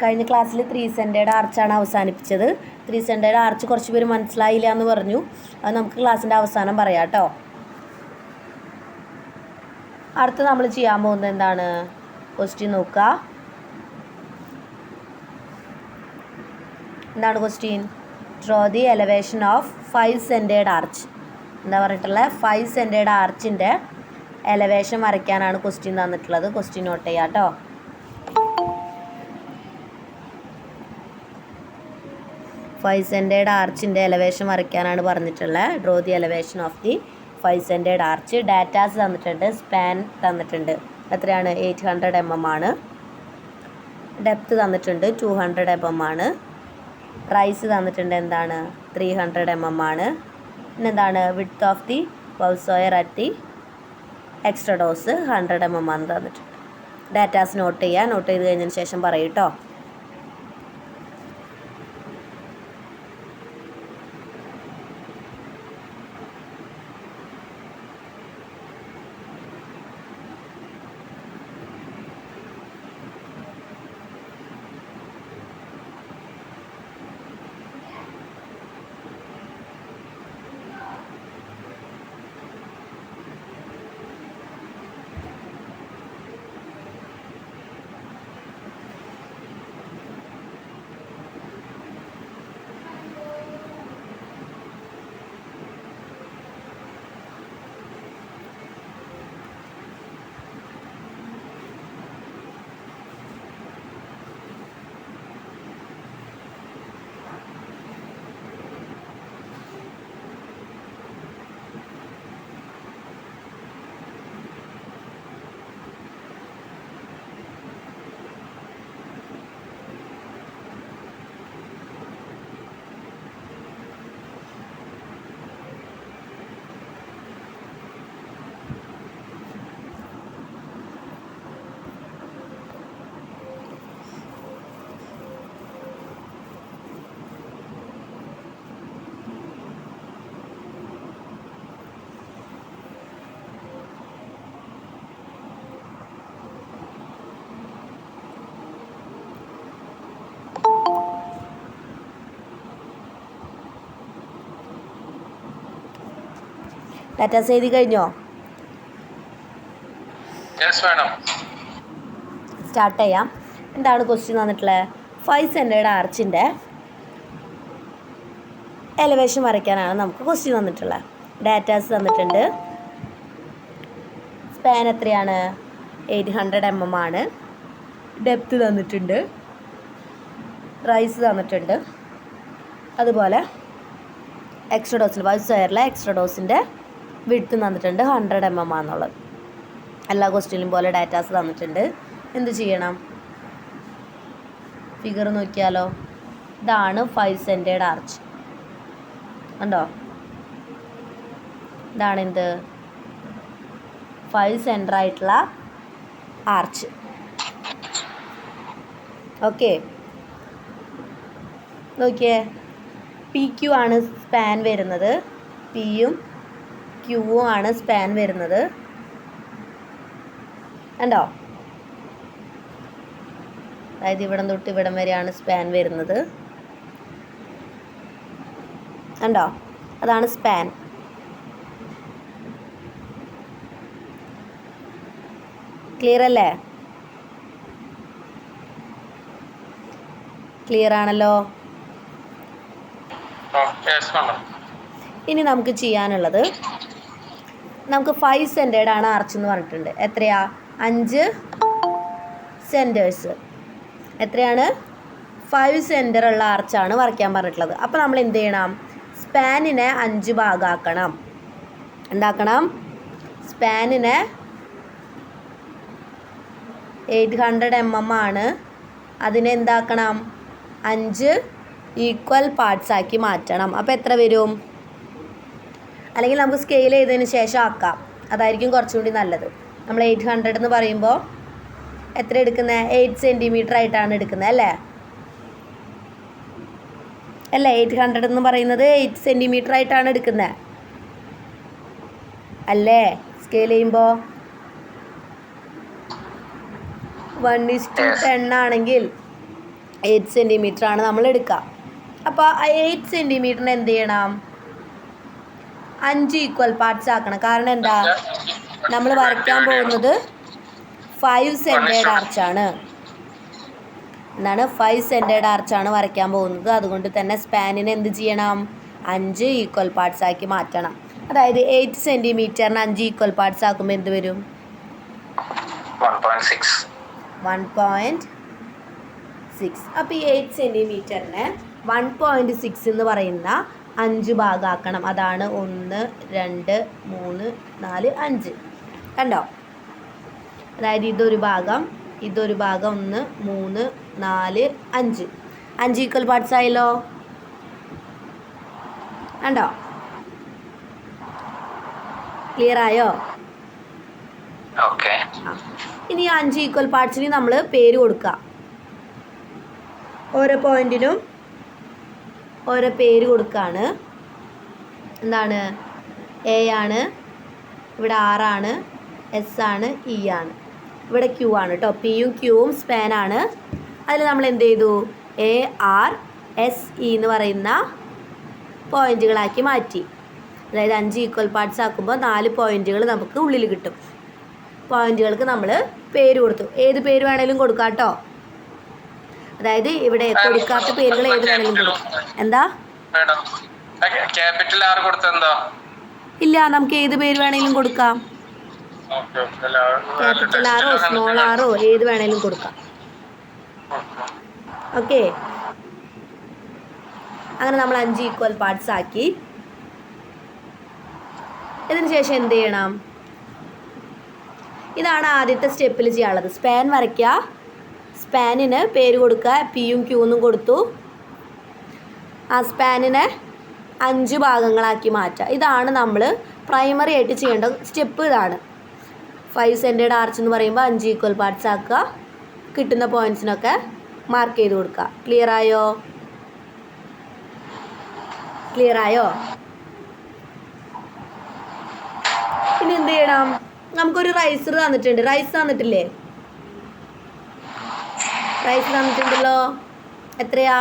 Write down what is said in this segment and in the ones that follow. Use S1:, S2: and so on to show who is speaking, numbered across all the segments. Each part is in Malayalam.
S1: കഴിഞ്ഞ ക്ലാസ്സിൽ 3 സെൻറ്റേഡ് ആർച്ചാണ് അവസാനിപ്പിച്ചത്. 3 സെൻറ്റേഡ് ആർച്ച് കുറച്ച് പേര് മനസ്സിലായില്ല എന്ന് പറഞ്ഞു. അത് നമുക്ക് ക്ലാസ്സിൻ്റെ അവസാനം പറയാം കേട്ടോ. അടുത്ത് നമ്മൾ ചെയ്യാൻ പോകുന്നത് എന്താണ്? ക്വസ്റ്റ്യൻ നോക്കുക. എന്താണ് question? Draw the elevation of 5 centred arch. എന്താ പറഞ്ഞിട്ടുള്ളത്? 5 സെൻറ്റേഡ് ആർച്ചിൻ്റെ എലവേഷൻ വരയ്ക്കാനാണ് ക്വസ്റ്റ്യൻ തന്നിട്ടുള്ളത്. ക്വസ്റ്റ്യൻ നോട്ട് ചെയ്യാം കേട്ടോ. ഫൈവ് സെൻറ്റേഡ് ആർച്ചിൻ്റെ എലവേഷൻ വരയ്ക്കാനാണ് പറഞ്ഞിട്ടുള്ളത്. Draw the elevation of the 5 centred arch. Datas തന്നിട്ടുണ്ട്, സ്പാൻ തന്നിട്ടുണ്ട്. എത്രയാണ്? 800 mm ആണ്. ഡെപ്ത് തന്നിട്ടുണ്ട് 200 mm ആണ്. റൈസ് തന്നിട്ടുണ്ട് എന്താണ്? 300 mm ആണ്. പിന്നെന്താണ്? Width of the voussoir at the extrados 100 mm ആണ് തന്നിട്ടുണ്ട്. ഡാറ്റാസ് നോട്ട് ചെയ്യുക. നോട്ട് ചെയ്ത് കഴിഞ്ഞതിന് ശേഷം പറയൂ കേട്ടോ. ഡാറ്റാസ് എഴുതി കഴിഞ്ഞോ? സ്റ്റാർട്ട് ചെയ്യാം. എന്താണ് ക്വസ്റ്റ്യൻ തന്നിട്ടുള്ളത്? 5 സെൻറ്റേഡ് ആർച്ചിൻ്റെ എലവേഷൻ വരയ്ക്കാനാണ് നമുക്ക് ക്വസ്റ്റ്യൻ തന്നിട്ടുള്ളത്. ഡാറ്റാസ് തന്നിട്ടുണ്ട്. സ്പാൻ എത്രയാണ്? 800 mm ആണ്. ഡെപ്ത് തന്നിട്ടുണ്ട്. റൈസ് തന്നിട്ടുണ്ട്. അതുപോലെ എക്സ്ട്രാ ഡോസിൽ ബൗസോയറിലെ എക്സ്ട്രാ ഡോസിൻ്റെ വിഡ്ത്ത് തന്നിട്ടുണ്ട് 100 mm ആണെന്നുള്ളത്. എല്ലാ ക്വസ്റ്റ്യനും പോലെ ഡാറ്റാസ് തന്നിട്ടുണ്ട്. എന്ത് ചെയ്യണം? ഫിഗർ നോക്കിയാലോ. ഇതാണ് 5 സെൻറ്റേഡ് ആർച്ച്. കണ്ടോ? ഇതാണ് എന്ത്? 5 സെൻറ്ററായിട്ടുള്ള ആർച്ച്. ഓക്കെ, നോക്കിയേ. പി ക്യു ആണ് സ്പാൻ വരുന്നത്. പിയും ക്യൂവും ആണ് സ്പാൻ വരുന്നത്. കണ്ടോ? അതായത് ഇവിടം തൊട്ട് ഇവിടം വരെയാണ് സ്പാൻ വരുന്നത്. കണ്ടോ? അതാണ് സ്പാൻ. ക്ലിയർ അല്ലേ? ക്ലിയർ ആണല്ലോ. ഇനി നമുക്ക് ചെയ്യാനുള്ളത്, നമുക്ക് 5 സെൻറ്റേഡ് ആണ് ആർച്ച് എന്ന് പറഞ്ഞിട്ടുണ്ട്. എത്രയാ? 5 സെൻറ്റേഴ്സ്. എത്രയാണ്? 5 സെൻറ്റർ ഉള്ള ആർച്ചാണ് വരയ്ക്കാൻ പറഞ്ഞിട്ടുള്ളത്. അപ്പോൾ നമ്മൾ എന്ത് ചെയ്യണം? സ്പാനിനെ 5 ഭാഗമാക്കണം. എന്താക്കണം? സ്പാനിനെ 800 mm ആണ്. അതിനെ എന്താക്കണം? 5 ഈക്വൽ പാർട്സ് ആക്കി മാറ്റണം. അപ്പോൾ എത്ര വരും? അല്ലെങ്കിൽ നമുക്ക് സ്കെയിൽ ചെയ്തതിന് ശേഷം ആക്കാം. അതായിരിക്കും കുറച്ചും കൂടി നല്ലത്. നമ്മൾ 800 എന്ന് പറയുമ്പോൾ എത്ര എടുക്കുന്നത്? 8 സെൻറ്റിമീറ്റർ ആയിട്ടാണ് എടുക്കുന്നത് അല്ലേ? അല്ലേ? 800 എന്ന് പറയുന്നത് 8 സെൻറ്റിമീറ്റർ ആയിട്ടാണ് എടുക്കുന്നത് അല്ലേ? സ്കെയിൽ ചെയ്യുമ്പോൾ 1:10 ആണെങ്കിൽ 8 സെൻറ്റിമീറ്റർ ആണ് നമ്മൾ എടുക്കുക. അപ്പോൾ 8 സെൻറ്റിമീറ്ററിന് എന്ത് ചെയ്യണം? 5 ഈക്വൽ പാർട്സ് ആക്കണം. കാരണം എന്താ? നമ്മൾ വരയ്ക്കാൻ പോകുന്നത് 5 സെൻറ്റേഡ് ആർച്ചാണ്. എന്താണ്? 5 സെൻറ്റേഡ് ആർച്ചാണ് വരയ്ക്കാൻ പോകുന്നത്. അതുകൊണ്ട് തന്നെ സ്പാനിനെ എന്ത് ചെയ്യണം? 5 ഈക്വൽ പാർട്സ് ആക്കി മാറ്റണം. അതായത് 8 സെൻറ്റിമീറ്ററിന് 5 ഈക്വൽ പാർട്സ് ആക്കുമ്പോൾ എന്ത് വരും? 1.6. അപ്പോൾ ഈ 8 സെൻറ്റിമീറ്ററിന് 1.6 എന്ന് പറയുന്ന 5 ഭാഗമാക്കണം. അതാണ് 1, 2, 3, 4, 5. കണ്ടോ? അതായത് ഇതൊരു ഭാഗം 1, 3, 4, 5. 5 ഈക്വൽ പാർട്സ് ആയല്ലോ. കണ്ടോ? ക്ലിയർ ആയോ? ഇനി 5 ഈക്വൽ പാർട്സിന് നമ്മൾ പേര് കൊടുക്കുക. ഓരോ പോയിന്റിനും ഓരോ പേര് കൊടുക്കുകയാണ്. എന്താണ്? എ ആണ്, ഇവിടെ R ആണ്, S ആണ്, E ആണ്, ഇവിടെ Q ആണ് കേട്ടോ. പിയും ക്യൂവും സ്പാനാണ്. അതിൽ നമ്മൾ എന്ത് ചെയ്തു? ARSE എന്ന് പറയുന്ന പോയിന്റുകളാക്കി മാറ്റി. അതായത് 5 ഈക്വൽ പാർട്സ് ആക്കുമ്പോൾ 4 പോയിന്റുകൾ നമുക്ക് ഉള്ളിൽ കിട്ടും. പോയിന്റുകൾക്ക് നമ്മൾ പേര് കൊടുത്തു. ഏത് പേര് വേണേലും കൊടുക്കാം കേട്ടോ. അതായത് ഇവിടെ കൊടുക്കാത്ത പേരുകൾ ഏത് വേണേലും കൊടുക്കാം. എന്താ? ഇല്ല, നമുക്ക് ഏത് പേര് വേണേലും കൊടുക്കാം. ക്യാപിറ്റൽ ആറോ സ്മോൾ ആറോ ഏത് വേണേലും കൊടുക്കാം. ഓക്കെ, അങ്ങനെ നമ്മൾ 5 ഈക്വൽ പാർട്സ് ആക്കി. ഇതിന് ശേഷം എന്ത് ചെയ്യണം? ഇതാണ് ആദ്യത്തെ സ്റ്റെപ്പിൽ ചെയ്യാനുള്ളത്. സ്പാൻ വരയ്ക്കുക, സ്പാനിന് പേര് കൊടുക്കുക. പിയും ക്യൂന്നും കൊടുത്തു. ആ സ്പാനിനെ 5 ഭാഗങ്ങളാക്കി മാറ്റുക. ഇതാണ് നമ്മൾ പ്രൈമറി ആയിട്ട് ചെയ്യേണ്ട സ്റ്റെപ്പ്. ഇതാണ് 5 സെൻറ്റേഡ് ആർച്ച് എന്ന് പറയുമ്പോൾ 5 ഈക്വൽ പാർട്സ് ആക്കുക. കിട്ടുന്ന പോയിൻറ്റ്സിനൊക്കെ മാർക്ക് ചെയ്ത് കൊടുക്കുക. ക്ലിയർ ആയോ? ഇനി എന്ത് ചെയ്യണം? നമുക്കൊരു റൈസർ തന്നിട്ടുണ്ട്. റൈസ് തന്നിട്ടില്ലേ? റൈസ് തന്നിട്ടുണ്ടല്ലോ. എത്രയാ?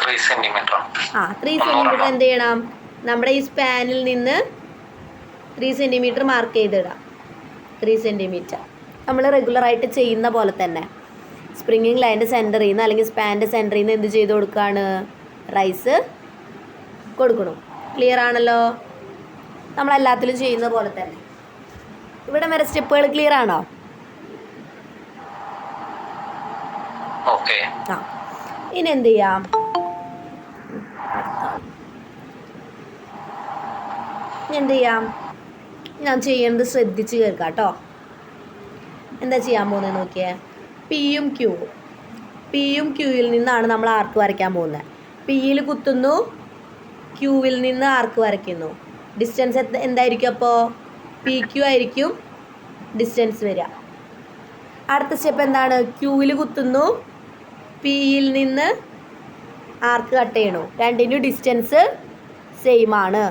S1: 3 സെൻറ്റിമീറ്റർ. 3 സെൻറ്റിമീറ്റർ എന്ത് ചെയ്യണം? നമ്മുടെ ഈ സ്പാനിൽ നിന്ന് 3 സെൻറ്റിമീറ്റർ മാർക്ക് ചെയ്തിടാം. 3 സെൻറ്റിമീറ്റർ നമ്മൾ റെഗുലറായിട്ട് ചെയ്യുന്ന പോലെ തന്നെ സ്പ്രിങ്ങിങ് ലൈൻ്റെ സെൻറ്ററിൽ നിന്ന് അല്ലെങ്കിൽ സ്പാൻ്റെ സെൻറ്ററിൽ നിന്ന് എന്ത് ചെയ്ത് കൊടുക്കുകയാണ്? റൈസ് കൊടുക്കണം. ക്ലിയർ ആണല്ലോ? നമ്മളെല്ലാത്തിലും ചെയ്യുന്ന പോലെ തന്നെ. ഇവിടെ വരെ സ്റ്റെപ്പുകൾ ക്ലിയർ ആണോ? ഇനി എന്ത് ചെയ്യാം? ഞാൻ ചെയ്യുന്നത് ശ്രദ്ധിച്ച് കേൾക്കാം കേട്ടോ. എന്താ ചെയ്യാൻ പോകുന്നത് നോക്കിയേ. പിയും ക്യൂവിൽ നിന്നാണ് നമ്മൾ ആർക്ക് വരയ്ക്കാൻ പോകുന്നത്. പിയിൽ കുത്തുന്നു, ക്യൂവിൽ നിന്ന് ആർക്ക് വരയ്ക്കുന്നു. ഡിസ്റ്റൻസ് എന്തായിരിക്കും? അപ്പോൾ PQ ആയിരിക്കും ഡിസ്റ്റൻസ് വരിക. അടുത്ത സ്റ്റെപ്പ് എന്താണ്? ക്യൂവിൽ കുത്തുന്നു, പിയിൽ നിന്ന് ആർക്ക് കട്ട് ചെയ്യണു. രണ്ടിനും ഡിസ്റ്റൻസ് സെയിം ആണ്.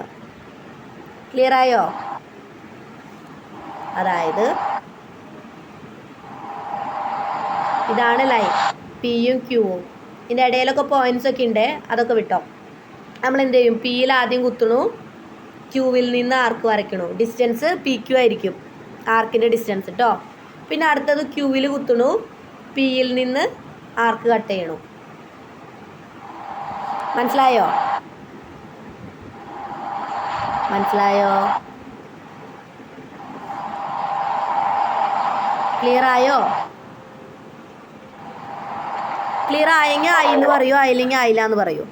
S1: ക്ലിയർ ആയോ? അതായത് ഇതാണ് ലൈൻ, പിയും ക്യൂവും. ഇതിൻ്റെ ഇടയിലൊക്കെ പോയിൻറ്റ്സ് ഒക്കെ ഉണ്ട്, അതൊക്കെ വിട്ടോ. നമ്മൾ എന്ത് ചെയ്യും? പിയിൽ ആദ്യം കുത്തണു, ക്യൂവിൽ നിന്ന് ആർക്ക് വരയ്ക്കണു. ഡിസ്റ്റൻസ് PQ ആയിരിക്കും, ആർക്കിൻ്റെ ഡിസ്റ്റൻസ് കേട്ടോ. പിന്നെ അടുത്തത് ക്യൂവിൽ കുത്തണു, പിയിൽ നിന്ന് ആർക്ക് കട്ട് ചെയ്യണു. മനസ്സിലായോ? ക്ലിയർ ആയോ? ക്ലിയർ ആയെങ്കിൽ ആയി എന്ന് പറയൂ, ആയില്ലെങ്കിൽ ആയില്ല എന്ന് പറയൂ.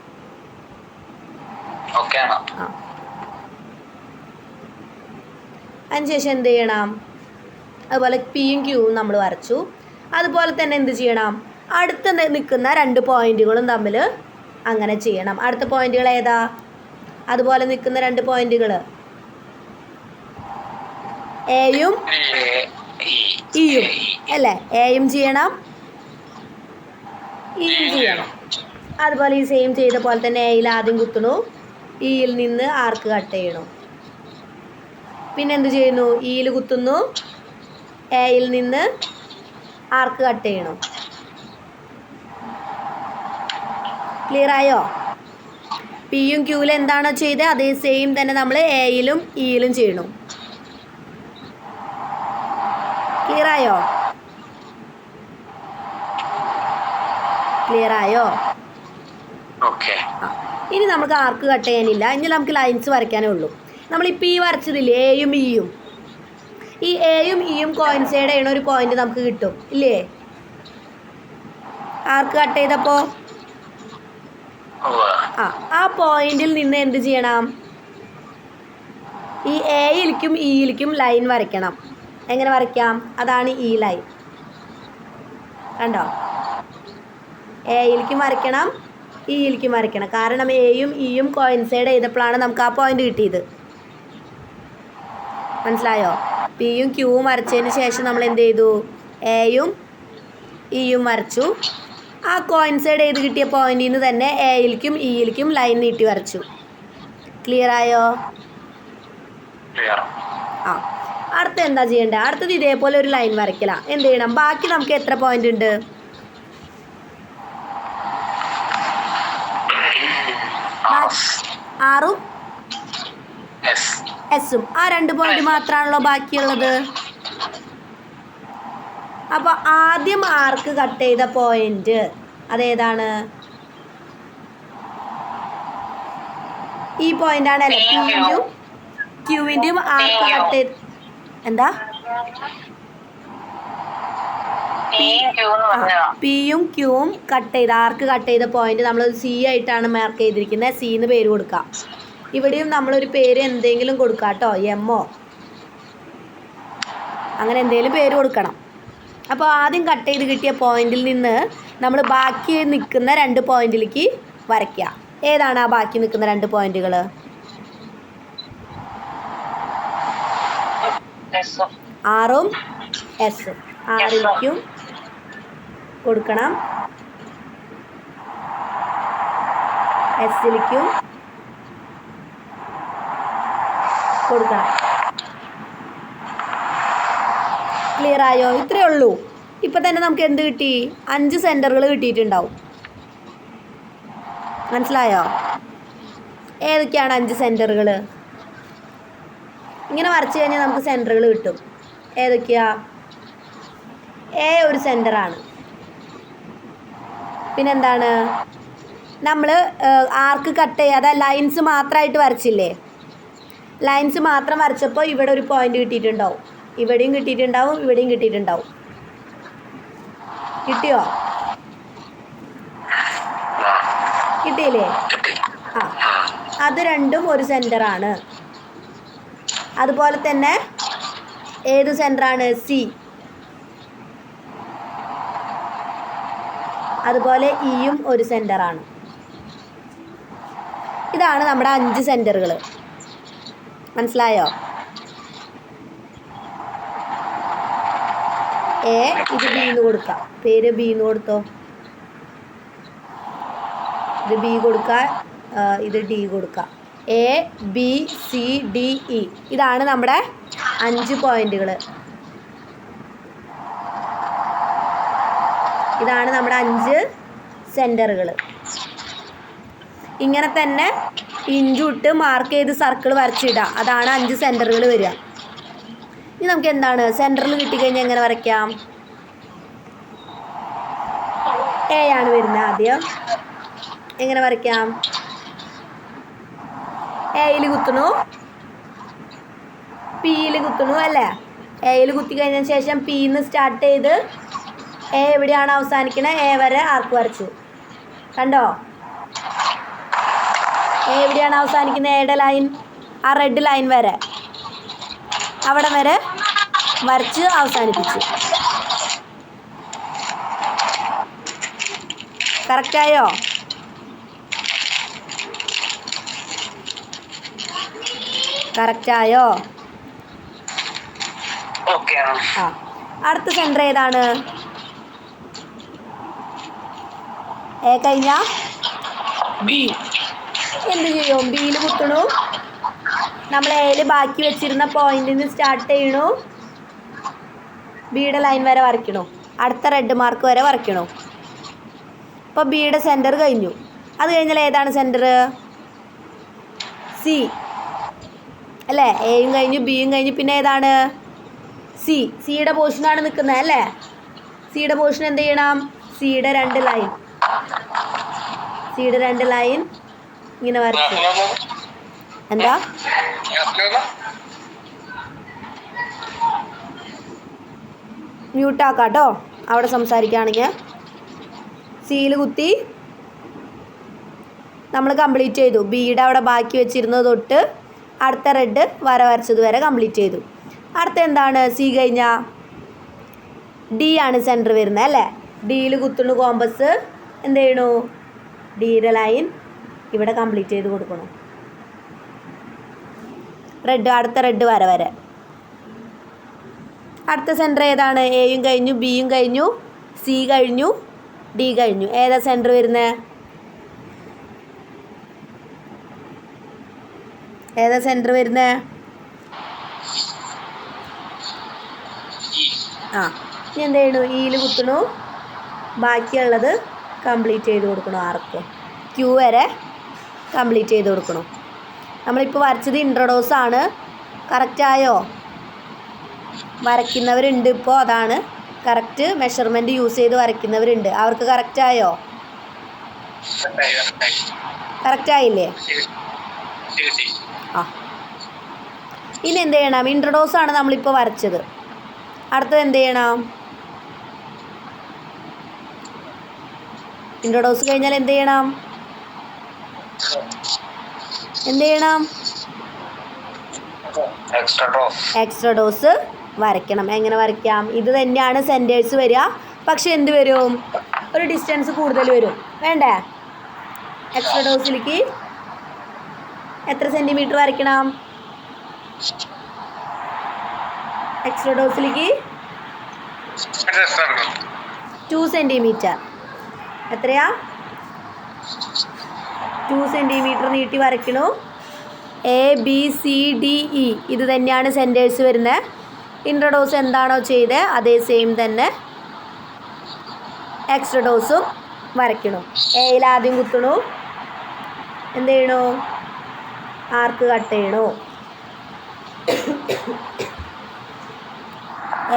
S1: അതിനുശേഷം എന്ത് ചെയ്യണം? അതുപോലെ പിയും ക്യൂവും നമ്മൾ വരച്ചു. അതുപോലെ തന്നെ എന്ത് ചെയ്യണം? അടുത്ത് നിൽക്കുന്ന 2 പോയിന്റുകളും തമ്മിൽ അങ്ങനെ ചെയ്യണം. അടുത്ത പോയിന്റുകൾ ഏതാ? അതുപോലെ നിൽക്കുന്ന 2 പോയിന്റുകൾ എയും ഇയും അല്ലേ? എയും ചെയ്യണം, ഇയും ചെയ്യണം. അതുപോലെ ഈ സെയിം ചെയ്ത പോലെ തന്നെ എയിൽ ആദ്യം കുത്തണു, ഇയിൽ നിന്ന് ആർക്ക് കട്ട് ചെയ്യണു. പിന്നെ എന്ത് ചെയ്യുന്നു? ഇയിൽ കുത്തുന്നു, എയിൽ നിന്ന് ആർക്ക് കട്ട് ചെയ്യണം. ക്ലിയർ ആയോ? പിയും ക്യൂവിലും എന്താണോ ചെയ്തത് അതേ സെയിം തന്നെ നമ്മൾ എയിലും ഇയിലും ചെയ്യണു. ക്ലിയർ ആയോ? ക്ലിയർ ആയോ? ഇനി നമുക്ക് ആർക്ക് കട്ട് ചെയ്യാനില്ല. ഇനി നമുക്ക് ലൈൻസ് വരയ്ക്കാനേ ഉള്ളൂ. നമ്മൾ ഈ പി വരച്ചതില്ലേ, എയും ഇയും, ഈ എയും ഇയും കോയിൻസൈഡ് ചെയ്യണ ഒരു പോയിന്റ് നമുക്ക് കിട്ടും ഇല്ലേ? ആർക്ക് കട്ട് ചെയ്തപ്പോൾ ആ പോയിന്റിൽ നിന്ന് എന്ത് ചെയ്യണം? ഈ എയിലേക്കും ഇയിലേക്കും ലൈൻ വരയ്ക്കണം. എങ്ങനെ വരയ്ക്കാം? അതാണ് ഈ ലൈൻ. കണ്ടോ? എയിലേക്കും വരയ്ക്കണം, ഇയിലേക്കും വരയ്ക്കണം. കാരണം എയും ഇയും കോയിൻസൈഡ് ചെയ്തപ്പോഴാണ് നമുക്ക് ആ പോയിന്റ് കിട്ടിയത്. മനസ്സിലായോ? പിയും ക്യൂവും വരച്ചതിന് ശേഷം നമ്മൾ എന്ത് ചെയ്തു? എയും ഇയും വരച്ചു. ആ കോയിൻസൈഡ് ചെയ്ത് കിട്ടിയ പോയിന്റിൽ നിന്ന് തന്നെ എയിലേക്കും ഇയിലേക്കും ലൈൻ നീട്ടി വരച്ചു. ക്ലിയർ ആയോ? അടുത്ത എന്താ ചെയ്യേണ്ടത്? അടുത്തത് ഇതേപോലെ ഒരു ലൈൻ വരയ്ക്കല. എന്ത് ചെയ്യണം? ബാക്കി നമുക്ക് എത്ര പോയിന്റ് ഉണ്ട്? 6ഉം എസും. ആ 2 പോയിന്റ് മാത്രമാണല്ലോ ബാക്കിയുള്ളത്. അപ്പോൾ ആദ്യം ആർക്ക് കട്ട് ചെയ്ത പോയിന്റ് അതേതാണ്? ഈ പോയിന്റ് ആണല്ലേ? പിയും ക്യൂവിൻ്റെയും ആർക്ക് കട്ട് ചെയ്ത് എന്താ? പിയും ക്യൂവും കട്ട് ചെയ്ത് ആർക്ക് കട്ട് ചെയ്ത പോയിന്റ് നമ്മൾ സി ആയിട്ടാണ് മാർക്ക് ചെയ്തിരിക്കുന്നത്. സി എന്ന് പേര് കൊടുക്കാം. ഇവിടെയും നമ്മളൊരു പേര് എന്തെങ്കിലും കൊടുക്കാം കേട്ടോ. എമ്മോ അങ്ങനെ എന്തെങ്കിലും പേര് കൊടുക്കണം. അപ്പോൾ ആദ്യം കട്ട് ചെയ്ത് കിട്ടിയ പോയിന്റിൽ നിന്ന് നമ്മൾ ബാക്കി നിൽക്കുന്ന 2 പോയിന്റിലേക്ക് വരയ്ക്കുക. ഏതാണ് ആ ബാക്കി നിൽക്കുന്ന 2 പോയിന്റുകൾ? ആറും എസും. ആറിലേക്കും കൊടുക്കണം, എസിലേക്കും കൊടുക്കണം. ക്ലിയർ ആയോ? ഇത്രയേ ഉള്ളൂ. ഇപ്പം തന്നെ നമുക്ക് എന്ത് കിട്ടി? 5 സെൻറ്ററുകൾ കിട്ടിയിട്ടുണ്ടാവും. മനസ്സിലായോ? ഏതൊക്കെയാണ് 5 സെൻറ്ററുകൾ? ഇങ്ങനെ വരച്ച് കഴിഞ്ഞാൽ നമുക്ക് സെൻറ്ററുകൾ കിട്ടും. ഏതൊക്കെയാ? എ ഒരു സെൻറ്ററാണ്. പിന്നെന്താണ്? നമ്മൾ ആർക്ക് കട്ട് ചെയ്യാതെ ലൈൻസ് മാത്രമായിട്ട് വരച്ചില്ലേ? ലൈൻസ് മാത്രം വരച്ചപ്പോൾ ഇവിടെ ഒരു പോയിന്റ് കിട്ടിയിട്ടുണ്ടാവും, ഇവിടെയും കിട്ടിയിട്ടുണ്ടാവും, ഇവിടെയും കിട്ടിയിട്ടുണ്ടാവും. കിട്ടിയോ? കിട്ടിയില്ലേ? അത് രണ്ടും ഒരു സെൻറ്ററാണ്. അതുപോലെ തന്നെ ഏത് സെൻറ്ററാണ്? സി. അതുപോലെ ഇയും ഒരു സെൻറ്ററാണ്. ഇതാണ് നമ്മുടെ 5 സെൻറ്ററുകൾ. മനസ്സിലായോ? എ ഇത് ബി എന്ന് കൊടുക്കാം. പേര് ബി എന്ന് കൊടുത്തോ. ഇത് ബി കൊടുക്കുക, ഇത് ഡി കൊടുക്കുക. A B C D E. ഇതാണ് നമ്മുടെ 5 പോയിന്റുകൾ. ഇതാണ് നമ്മുടെ 5 സെൻറ്ററുകൾ. ഇങ്ങനെ തന്നെ ഇഞ്ചുട്ട് മാർക്ക് ചെയ്ത് സർക്കിൾ വരച്ചിടുക. അതാണ് 5 സെൻറ്ററുകൾ വരിക. ഇനി നമുക്ക് എന്താണ് സെൻറ്ററിൽ കിട്ടിക്കഴിഞ്ഞാൽ എങ്ങനെ വരയ്ക്കാം? എ ആണ് വരുന്നത് ആദ്യം. എങ്ങനെ വരയ്ക്കാം? എയിൽ കുത്തുന്നു, പിയിൽ കുത്തുന്നു അല്ലേ? എയിൽ കുത്തി കഴിഞ്ഞതിന് ശേഷം പിന്ന് സ്റ്റാർട്ട് ചെയ്ത് എ എവിടെയാണ് അവസാനിക്കുന്നത്? എ വരെ ആർക്ക് വരച്ചു. കണ്ടോ? എ എവിടെയാണ് അവസാനിക്കുന്നത്? എയുടെ ലൈൻ ആ റെഡ് ലൈൻ വരെ, അവിടെ വരെ വരച്ച് അവസാനിപ്പിച്ചു. കറക്റ്റായോ? കറക്റ്റായോ? അടുത്ത സെൻറ്റർ ഏതാണ്? എ കഴിഞ്ഞ ബി. എന്ത് ചെയ്യും? ബിയിൽ കുത്തണു, നമ്മൾ എയിൽ ബാക്കി വെച്ചിരുന്ന പോയിന്റിൽ നിന്ന് സ്റ്റാർട്ട് ചെയ്യണു, ബിയുടെ ലൈൻ വരെ വരയ്ക്കണു, അടുത്ത റെഡ് മാർക്ക് വരെ വരയ്ക്കണു. അപ്പോൾ ബിയുടെ സെൻറ്റർ കഴിഞ്ഞു. അത് കഴിഞ്ഞാൽ ഏതാണ് സെൻറ്റർ? സി അല്ലേ? എയും കഴിഞ്ഞു ബിയും കഴിഞ്ഞു പിന്നെ ഏതാണ്? സിയുടെ പോർഷനാണ് നിൽക്കുന്നത് അല്ലേ? സിയുടെ പോർഷൻ എന്ത് ചെയ്യണം? സിയുടെ രണ്ട് ലൈൻ ഇങ്ങനെ വരച്ചു. എന്താ മ്യൂട്ടാക്കാം കേട്ടോ അവിടെ സംസാരിക്കുകയാണെങ്കിൽ. സിയിൽ കുത്തി നമ്മൾ കംപ്ലീറ്റ് ചെയ്തു. ബിയുടെ അവിടെ ബാക്കി വെച്ചിരുന്നത് തൊട്ട് അടുത്ത റെഡ് വര വരച്ചത് വരെ കംപ്ലീറ്റ് ചെയ്തു. അടുത്ത എന്താണ്? സി കഴിഞ്ഞാൽ ഡി ആണ് സെൻറ്റർ വരുന്നത് അല്ലേ? ഡിയിൽ കുത്തുന്നു കോമ്പസ്. എന്ത് ചെയ്യണു? ഡിയുടെ ലൈൻ ഇവിടെ കംപ്ലീറ്റ് ചെയ്ത് കൊടുക്കണം. അടുത്ത റെഡ് വര വരെ. അടുത്ത സെൻറ്റർ ഏതാണ്? എയും കഴിഞ്ഞു ബിയും കഴിഞ്ഞു സി കഴിഞ്ഞു ഡി കഴിഞ്ഞു. ഏതാ സെൻറ്റർ വരുന്നത്? ഇനി എന്ത് ചെയ്യണു? ഇയിൽ കുത്തണു. ബാക്കിയുള്ളത് കംപ്ലീറ്റ് ചെയ്ത് കൊടുക്കണം. ആർക്ക് ക്യൂ വരെ കംപ്ലീറ്റ് ചെയ്ത് കൊടുക്കണം. നമ്മളിപ്പോൾ വരച്ചത് ഇൻട്രഡോസാണ്. കറക്റ്റായോ? വരയ്ക്കുന്നവരുണ്ട് ഇപ്പോൾ. അതാണ് കറക്റ്റ് മെഷർമെൻറ്റ് യൂസ് ചെയ്ത് വരയ്ക്കുന്നവരുണ്ട്. അവർക്ക് കറക്റ്റായോ? കറക്റ്റായില്ലേ? ഇനി എന്ത് ചെയ്യണം? ഇൻട്രഡോസാണ് നമ്മളിപ്പോൾ വരച്ചത്. അടുത്തത് എന്ത് ചെയ്യണം? ഇൻട്രഡോസ് കഴിഞ്ഞാൽ എന്ത് ചെയ്യണം? എക്സ്ട്രാ ഡോസ് വരയ്ക്കണം. എങ്ങനെ വരയ്ക്കാം? ഇത് തന്നെയാണ് സെൻറ്റേഴ്സ് വരിക. പക്ഷെ എന്ത് വരും? ഒരു ഡിസ്റ്റൻസ് കൂടുതൽ വരും. വേണ്ടേ? എക്സ്ട്രാ ഡോസിലേക്ക് എത്ര സെൻറ്റിമീറ്റർ വരയ്ക്കണം? എക്സ്ട്രാ ഡോസിലേക്ക് 2 സെൻറ്റിമീറ്റർ. എത്രയാ? 2 സെൻറ്റിമീറ്റർ നീട്ടി വരയ്ക്കണു. A B C D E ഇത് തന്നെയാണ് സെൻറ്റേഴ്സ് വരുന്നത്. ഇൻട്രഡോസ് എന്താണോ ചെയ്തത് അതേ സെയിം തന്നെ എക്സ്ട്രാ ഡോസും വരയ്ക്കണു. എയിൽ ആദ്യം കുത്തണു. എന്ത് ചെയ്യണു? ആർക്ക് കട്ട് ചെയ്യണു.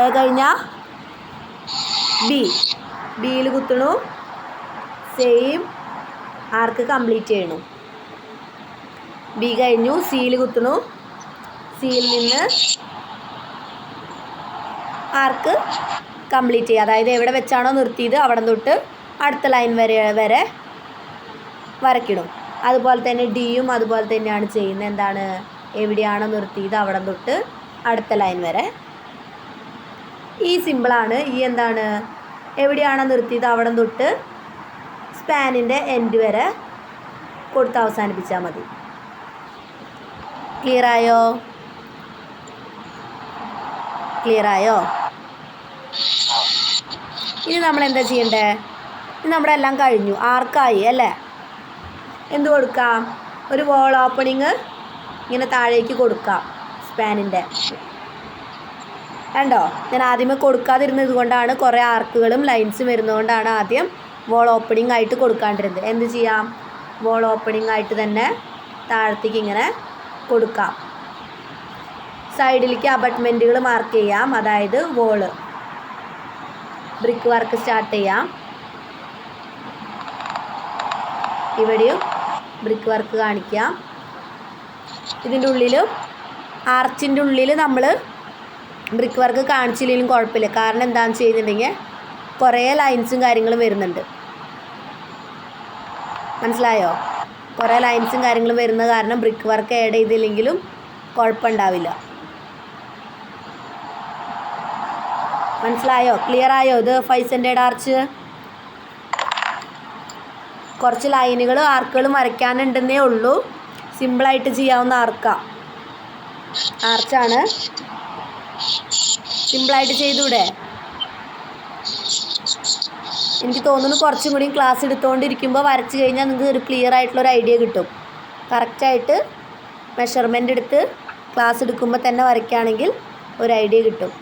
S1: എ കഴിഞ്ഞാൽ ബിയിൽ കുത്തണു. സെയിം ആർക്ക് കംപ്ലീറ്റ് ചെയ്യണു. ബി കഴിഞ്ഞു. സിയിൽ കുത്തണു. സിയിൽ നിന്ന് ആർക്ക് കംപ്ലീറ്റ് ചെയ്യുക. അതായത് എവിടെ വെച്ചാണോ നിർത്തിയത് അവിടെ തൊട്ട് അടുത്ത ലൈൻ വരെ വരയ്ക്കണം. അതുപോലെ തന്നെ ഡിയും അതുപോലെ തന്നെയാണ് ചെയ്യുന്നത്. എന്താണ്? എവിടെയാണോ നിർത്തിയത് അവിടെ തൊട്ട് അടുത്ത ലൈൻ വരെ. ഈ സിമ്പിളാണ്. ഈ എന്താണ്? എവിടെയാണോ നിർത്തിയത് അവിടെ തൊട്ട് സ്പാനിൻ്റെ എൻഡ് വരെ കൊടുത്ത് അവസാനിപ്പിച്ചാൽ മതി. ക്ലിയറായോ? ഇനി നമ്മൾ എന്താ ചെയ്യണ്ടേ? ഇനി നമ്മുടെ എല്ലാം കഴിഞ്ഞു. ആർക്കായി അല്ലേ? എന്ത് കൊടുക്കാം? ഒരു വോൾ ഓപ്പണിങ് ഇങ്ങനെ താഴേക്ക് കൊടുക്കാം സ്പാനിൻ്റെ. കണ്ടോ? ഞാൻ ആദ്യമേ കൊടുക്കാതിരുന്നത് കൊണ്ടാണ്. കുറേ ആർക്കുകളും ലൈൻസും വരുന്നതുകൊണ്ടാണ് ആദ്യം വോൾ ഓപ്പണിംഗ് ആയിട്ട് കൊടുക്കാണ്ടിരുന്നത്. എന്ത് ചെയ്യാം? വോൾ ഓപ്പണിംഗ് ആയിട്ട് തന്നെ താഴത്തേക്ക് ഇങ്ങനെ കൊടുക്കാം. സൈഡിലേക്ക് അബട്ട്മെൻറ്റുകൾ മാർക്ക് ചെയ്യാം. അതായത് വോള് ബ്രിക്ക് വർക്ക് സ്റ്റാർട്ട് ചെയ്യാം. ഇവിടെയും ബ്രിക്ക് വർക്ക് കാണിക്കാം. ഇതിൻ്റെ ഉള്ളിലും ആർച്ചിൻ്റെ ഉള്ളിൽ നമ്മൾ ബ്രിക്ക് വർക്ക് കാണിച്ചില്ലെങ്കിലും കുഴപ്പമില്ല. കാരണം എന്താണെന്ന് ചെയ്യുന്നുണ്ടെങ്കിൽ കുറേ ലൈൻസും കാര്യങ്ങളും വരുന്നുണ്ട്. മനസ്സിലായോ? കുറേ ലൈൻസും കാര്യങ്ങളും വരുന്ന കാരണം ബ്രിക്ക് വർക്ക് ആഡ് ചെയ്തില്ലെങ്കിലും കുഴപ്പമുണ്ടാവില്ല. മനസ്സിലായോ? ക്ലിയർ ആയോ? ഇത് 5 സെൻറ്റേഡ് ആർച്ച്. കുറച്ച് ലൈനുകളും ആർക്കുകളും വരയ്ക്കാനുണ്ടെന്നേ ഉള്ളൂ. സിമ്പിളായിട്ട് ചെയ്യാവുന്ന ആർച്ചാണ്. സിമ്പിളായിട്ട് ചെയ്തൂടെ? എനിക്ക് തോന്നുന്നു കുറച്ചും കൂടി ക്ലാസ് എടുത്തുകൊണ്ടിരിക്കുമ്പോൾ വരച്ച് കഴിഞ്ഞാൽ നിങ്ങൾക്ക് ഒരു ക്ലിയർ ആയിട്ടുള്ളൊരു ഐഡിയ കിട്ടും. കറക്റ്റായിട്ട് മെഷർമെൻ്റ് എടുത്ത് ക്ലാസ് എടുക്കുമ്പോൾ തന്നെ വരയ്ക്കുകയാണെങ്കിൽ ഒരു ഐഡിയ കിട്ടും.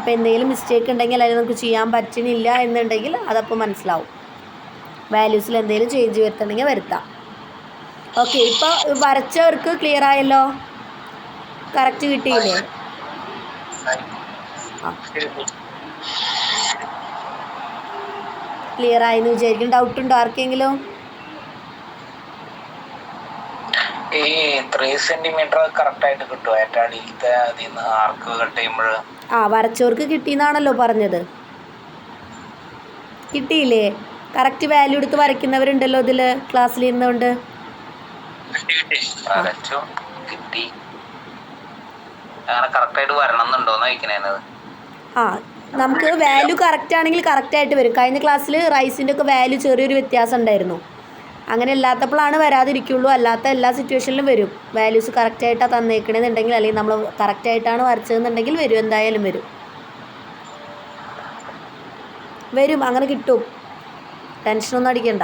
S1: അപ്പോൾ എന്തെങ്കിലും മിസ്റ്റേക്ക് ഉണ്ടെങ്കിൽ അല്ലെങ്കിൽ നമുക്ക് ചെയ്യാൻ പറ്റുന്നില്ല എന്നുണ്ടെങ്കിൽ അതപ്പോൾ മനസ്സിലാവും. വാല്യൂസിൽ എന്തെങ്കിലും ചേഞ്ച് വരുത്തണമെങ്കിൽ വരുത്താം. ഓക്കെ, ഇപ്പോൾ വരച്ചവർക്ക് ക്ലിയർ ആയല്ലോ, കറക്റ്റ് കിട്ടിയില്ലേ? ക്ലിയർ ആയെന്ന് വിചാരിക്കും. ഡൗട്ട് ഉണ്ടോ ആർക്കെങ്കിലും?
S2: ഈ 3 സെന്റിമീറ്റർ കറക്റ്റ് ആയിട്ട് കിട്ടുമോ? ഏറ്റവും അടിയിലത്തെ അതിന്ന് ആർക്ക് കട്ട് ചെയ്യുമ്പോൾ
S1: വരച്ചവർക്ക് കിട്ടിയെന്നാണല്ലോ പറഞ്ഞത്. കിട്ടിയില്ലേ? കറക്റ്റ് വാല്യൂ എടുത്ത് വരയ്ക്കുന്നവരുണ്ടല്ലോ ഇതിൽ ക്ലാസ്സിൽ ഇരുന്നുകൊണ്ട്.
S2: വരച്ചു കിട്ടി. അങ്ങനെ കറക്റ്റ് ആയിട്ട് വരണം എന്നുണ്ടോന്ന് ചോദിക്കണേത്?
S1: നമുക്ക് വാല്യൂ കറക്റ്റ് ആണെങ്കിൽ കറക്റ്റായിട്ട് വരും. കഴിഞ്ഞ ക്ലാസ്സിൽ റൈസിൻ്റെ ഒക്കെ വാല്യൂ ചെറിയൊരു വ്യത്യാസം ഉണ്ടായിരുന്നു. അങ്ങനെ അല്ലാത്തപ്പോഴാണ് വരാതിരിക്കുള്ളൂ. അല്ലാത്ത എല്ലാ സിറ്റുവേഷനിലും വരും. വാല്യൂസ് കറക്റ്റായിട്ടാണ് തന്നേക്കണമെന്നുണ്ടെങ്കിൽ, അല്ലെങ്കിൽ നമ്മൾ കറക്റ്റായിട്ടാണ് വരച്ചതെന്നുണ്ടെങ്കിൽ വരും, എന്തായാലും വരും. അങ്ങനെ കിട്ടും, ടെൻഷനൊന്നും അടിക്കണ്ട.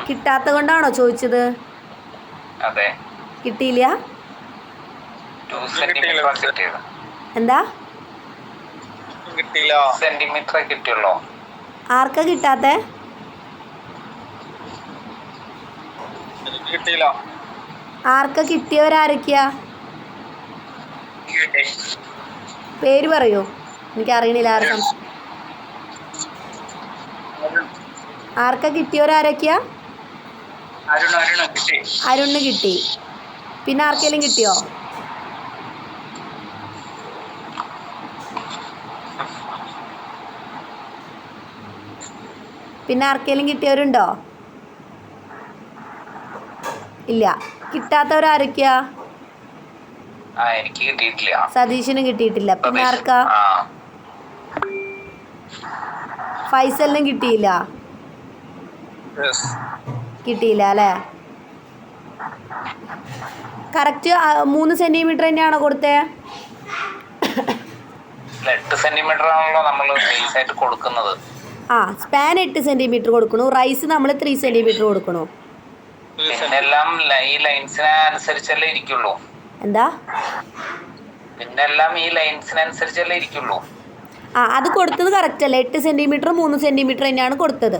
S1: കിട്ടാത്ത കൊണ്ടാണോ ചോദിച്ചത്?
S2: അതെ,
S1: കിട്ടിയില്ല. എന്താ ആർക്കാ കിട്ടാത്ത? ആർക്കാ കിട്ടിയവരാരൊക്കെയാ? പേര് പറയൂ, എനിക്കറിയണില്ല. ആർക്കാ കിട്ടിയവരാരൊക്കെയാ? അരുണിന് കിട്ടി. പിന്നെ ആർക്കെങ്കിലും കിട്ടിയോ? പിന്നെ ആർക്കെങ്കിലും കിട്ടിയവരുണ്ടോ? ഇല്ല. കിട്ടാത്തവരാരൊക്കെയാ?
S2: എനിക്ക് കിട്ടിയിട്ടില്ല.
S1: സതീഷിന് കിട്ടിയിട്ടില്ല. പിന്നെ ആർക്കാ? ഫൈസലിനും കിട്ടിയില്ല. കിട്ടിയില്ല അല്ലേ? കറക്റ്റ് 3 സെന്റിമീറ്റർ തന്നെയാണോ കൊടുത്തേ?
S2: 8 സെന്റിമീറ്റർ ആണല്ലോ നമ്മൾ ബേസ് ആയിട്ട് കൊടുക്കുന്നത്.
S1: Span 8 centimetre കൊടുക്കണു. റൈസ് നമ്മൾ 3 സെന്റിമീറ്റർ കൊടുക്കണു.
S2: പിന്നെല്ലാം ഈ ലൈൻസിനനുസരിച്ചല്ലേ ഇരിക്കുള്ളൂ.
S1: എന്താ?
S2: പിന്നെല്ലാം ഈ ലൈൻസിനനുസരിച്ചല്ലേ ഇരിക്കുള്ളൂ.
S1: അത് കൊടുത്തത് കറക്റ്റ് അല്ലേ? 8 സെന്റിമീറ്റർ 3 സെന്റിമീറ്റർ തന്നെയാണ് കൊടുത്തത്.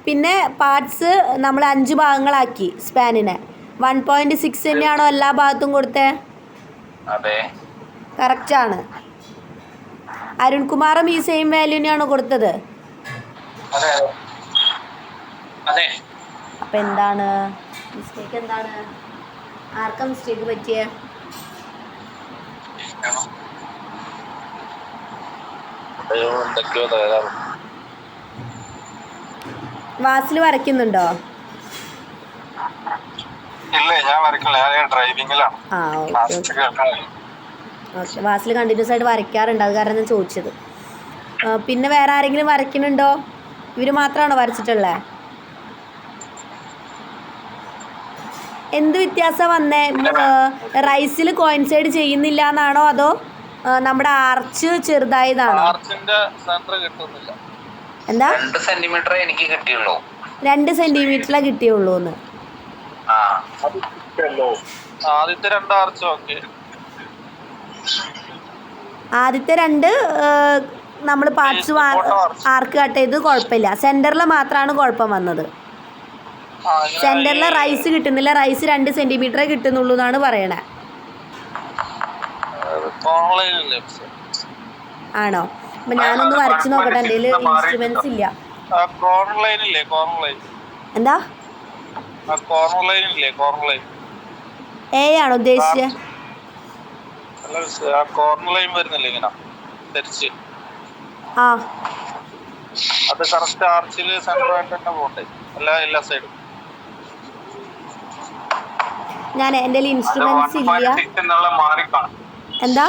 S1: പിന്നെ പാർട്സ് നമ്മൾ 5 ഭാഗങ്ങളാക്കി. സ്പാനിനെ 1.6 തന്നെയാണോ എല്ലാ ഭാഗത്തും കൊടുത്തേ?
S2: അതെ,
S1: കറക്റ്റാണ്. അരുൺകുമാറും ഈ സെയിം വാല്യൂനെയാണോ കൊടുത്തത്? അപ്പൊ എന്താണ് മിസ്റ്റേക്ക്? എന്താണ്? ആർക്കാ മിസ്റ്റേക്ക് പറ്റിയേ? വാസിൽ വരയ്ക്കുന്നുണ്ടോ? വാസിൽ കണ്ടിന്യൂസ് ആയിട്ട് വരയ്ക്കാറുണ്ട്, അത് കാരണം ഞാൻ ചോദിച്ചത്. പിന്നെ വേറെ ആരെങ്കിലും വരയ്ക്കുന്നുണ്ടോ? ഇവർ മാത്രമാണോ വരച്ചിട്ടുള്ളത്? എന്ത് വ്യത്യാസം വന്നേ? റൈസിൽ കോയിൻസൈഡ് ചെയ്യുന്നില്ല എന്നാണോ, അതോ നമ്മുടെ ആർച്ച് ചെറുതായതാണോ? എന്താ?
S2: 2 സെന്റിമീറ്റർ എനിക്ക് കിട്ടിയുള്ളൂ.
S1: 2 സെന്റിമീറ്ററിലെ കിട്ടിയുള്ളൂ എന്ന്. ആദ്യത്തെ 2 നമ്മൾ പാർട്സ് ആർക്ക് കട്ട് ചെയ്ത് കുഴപ്പമില്ല. സെന്ററിൽ മാത്രമാണ് കുഴപ്പം വന്നത്. സെന്ററിൽ റൈസ് കിട്ടുന്നില്ല. റൈസ് 2 സെന്റിമീറ്ററേ കിട്ടുന്നുള്ളൂ എന്നാണ് പറയണേ. ആണോ? അപ്പൊ ഞാനൊന്ന് വരച്ചു നോക്കട്ടെ. എൻ്റെ ഇൻസ്ട്രുമെന്റ്സ് ഇല്ല. എന്താ? എ ആണോ ഉദ്ദേശിച്ചത്?
S3: അത് കറക്റ്റ് ആർച്ചിൽ സെന്ററായിട്ട് തന്നെ പോട്ടെ, എല്ലാ സൈഡും.
S1: ഞാൻ എൻ്റെ ഇൻസ്ട്രുമെന്റ്സ് ഇല്ല. എന്താ?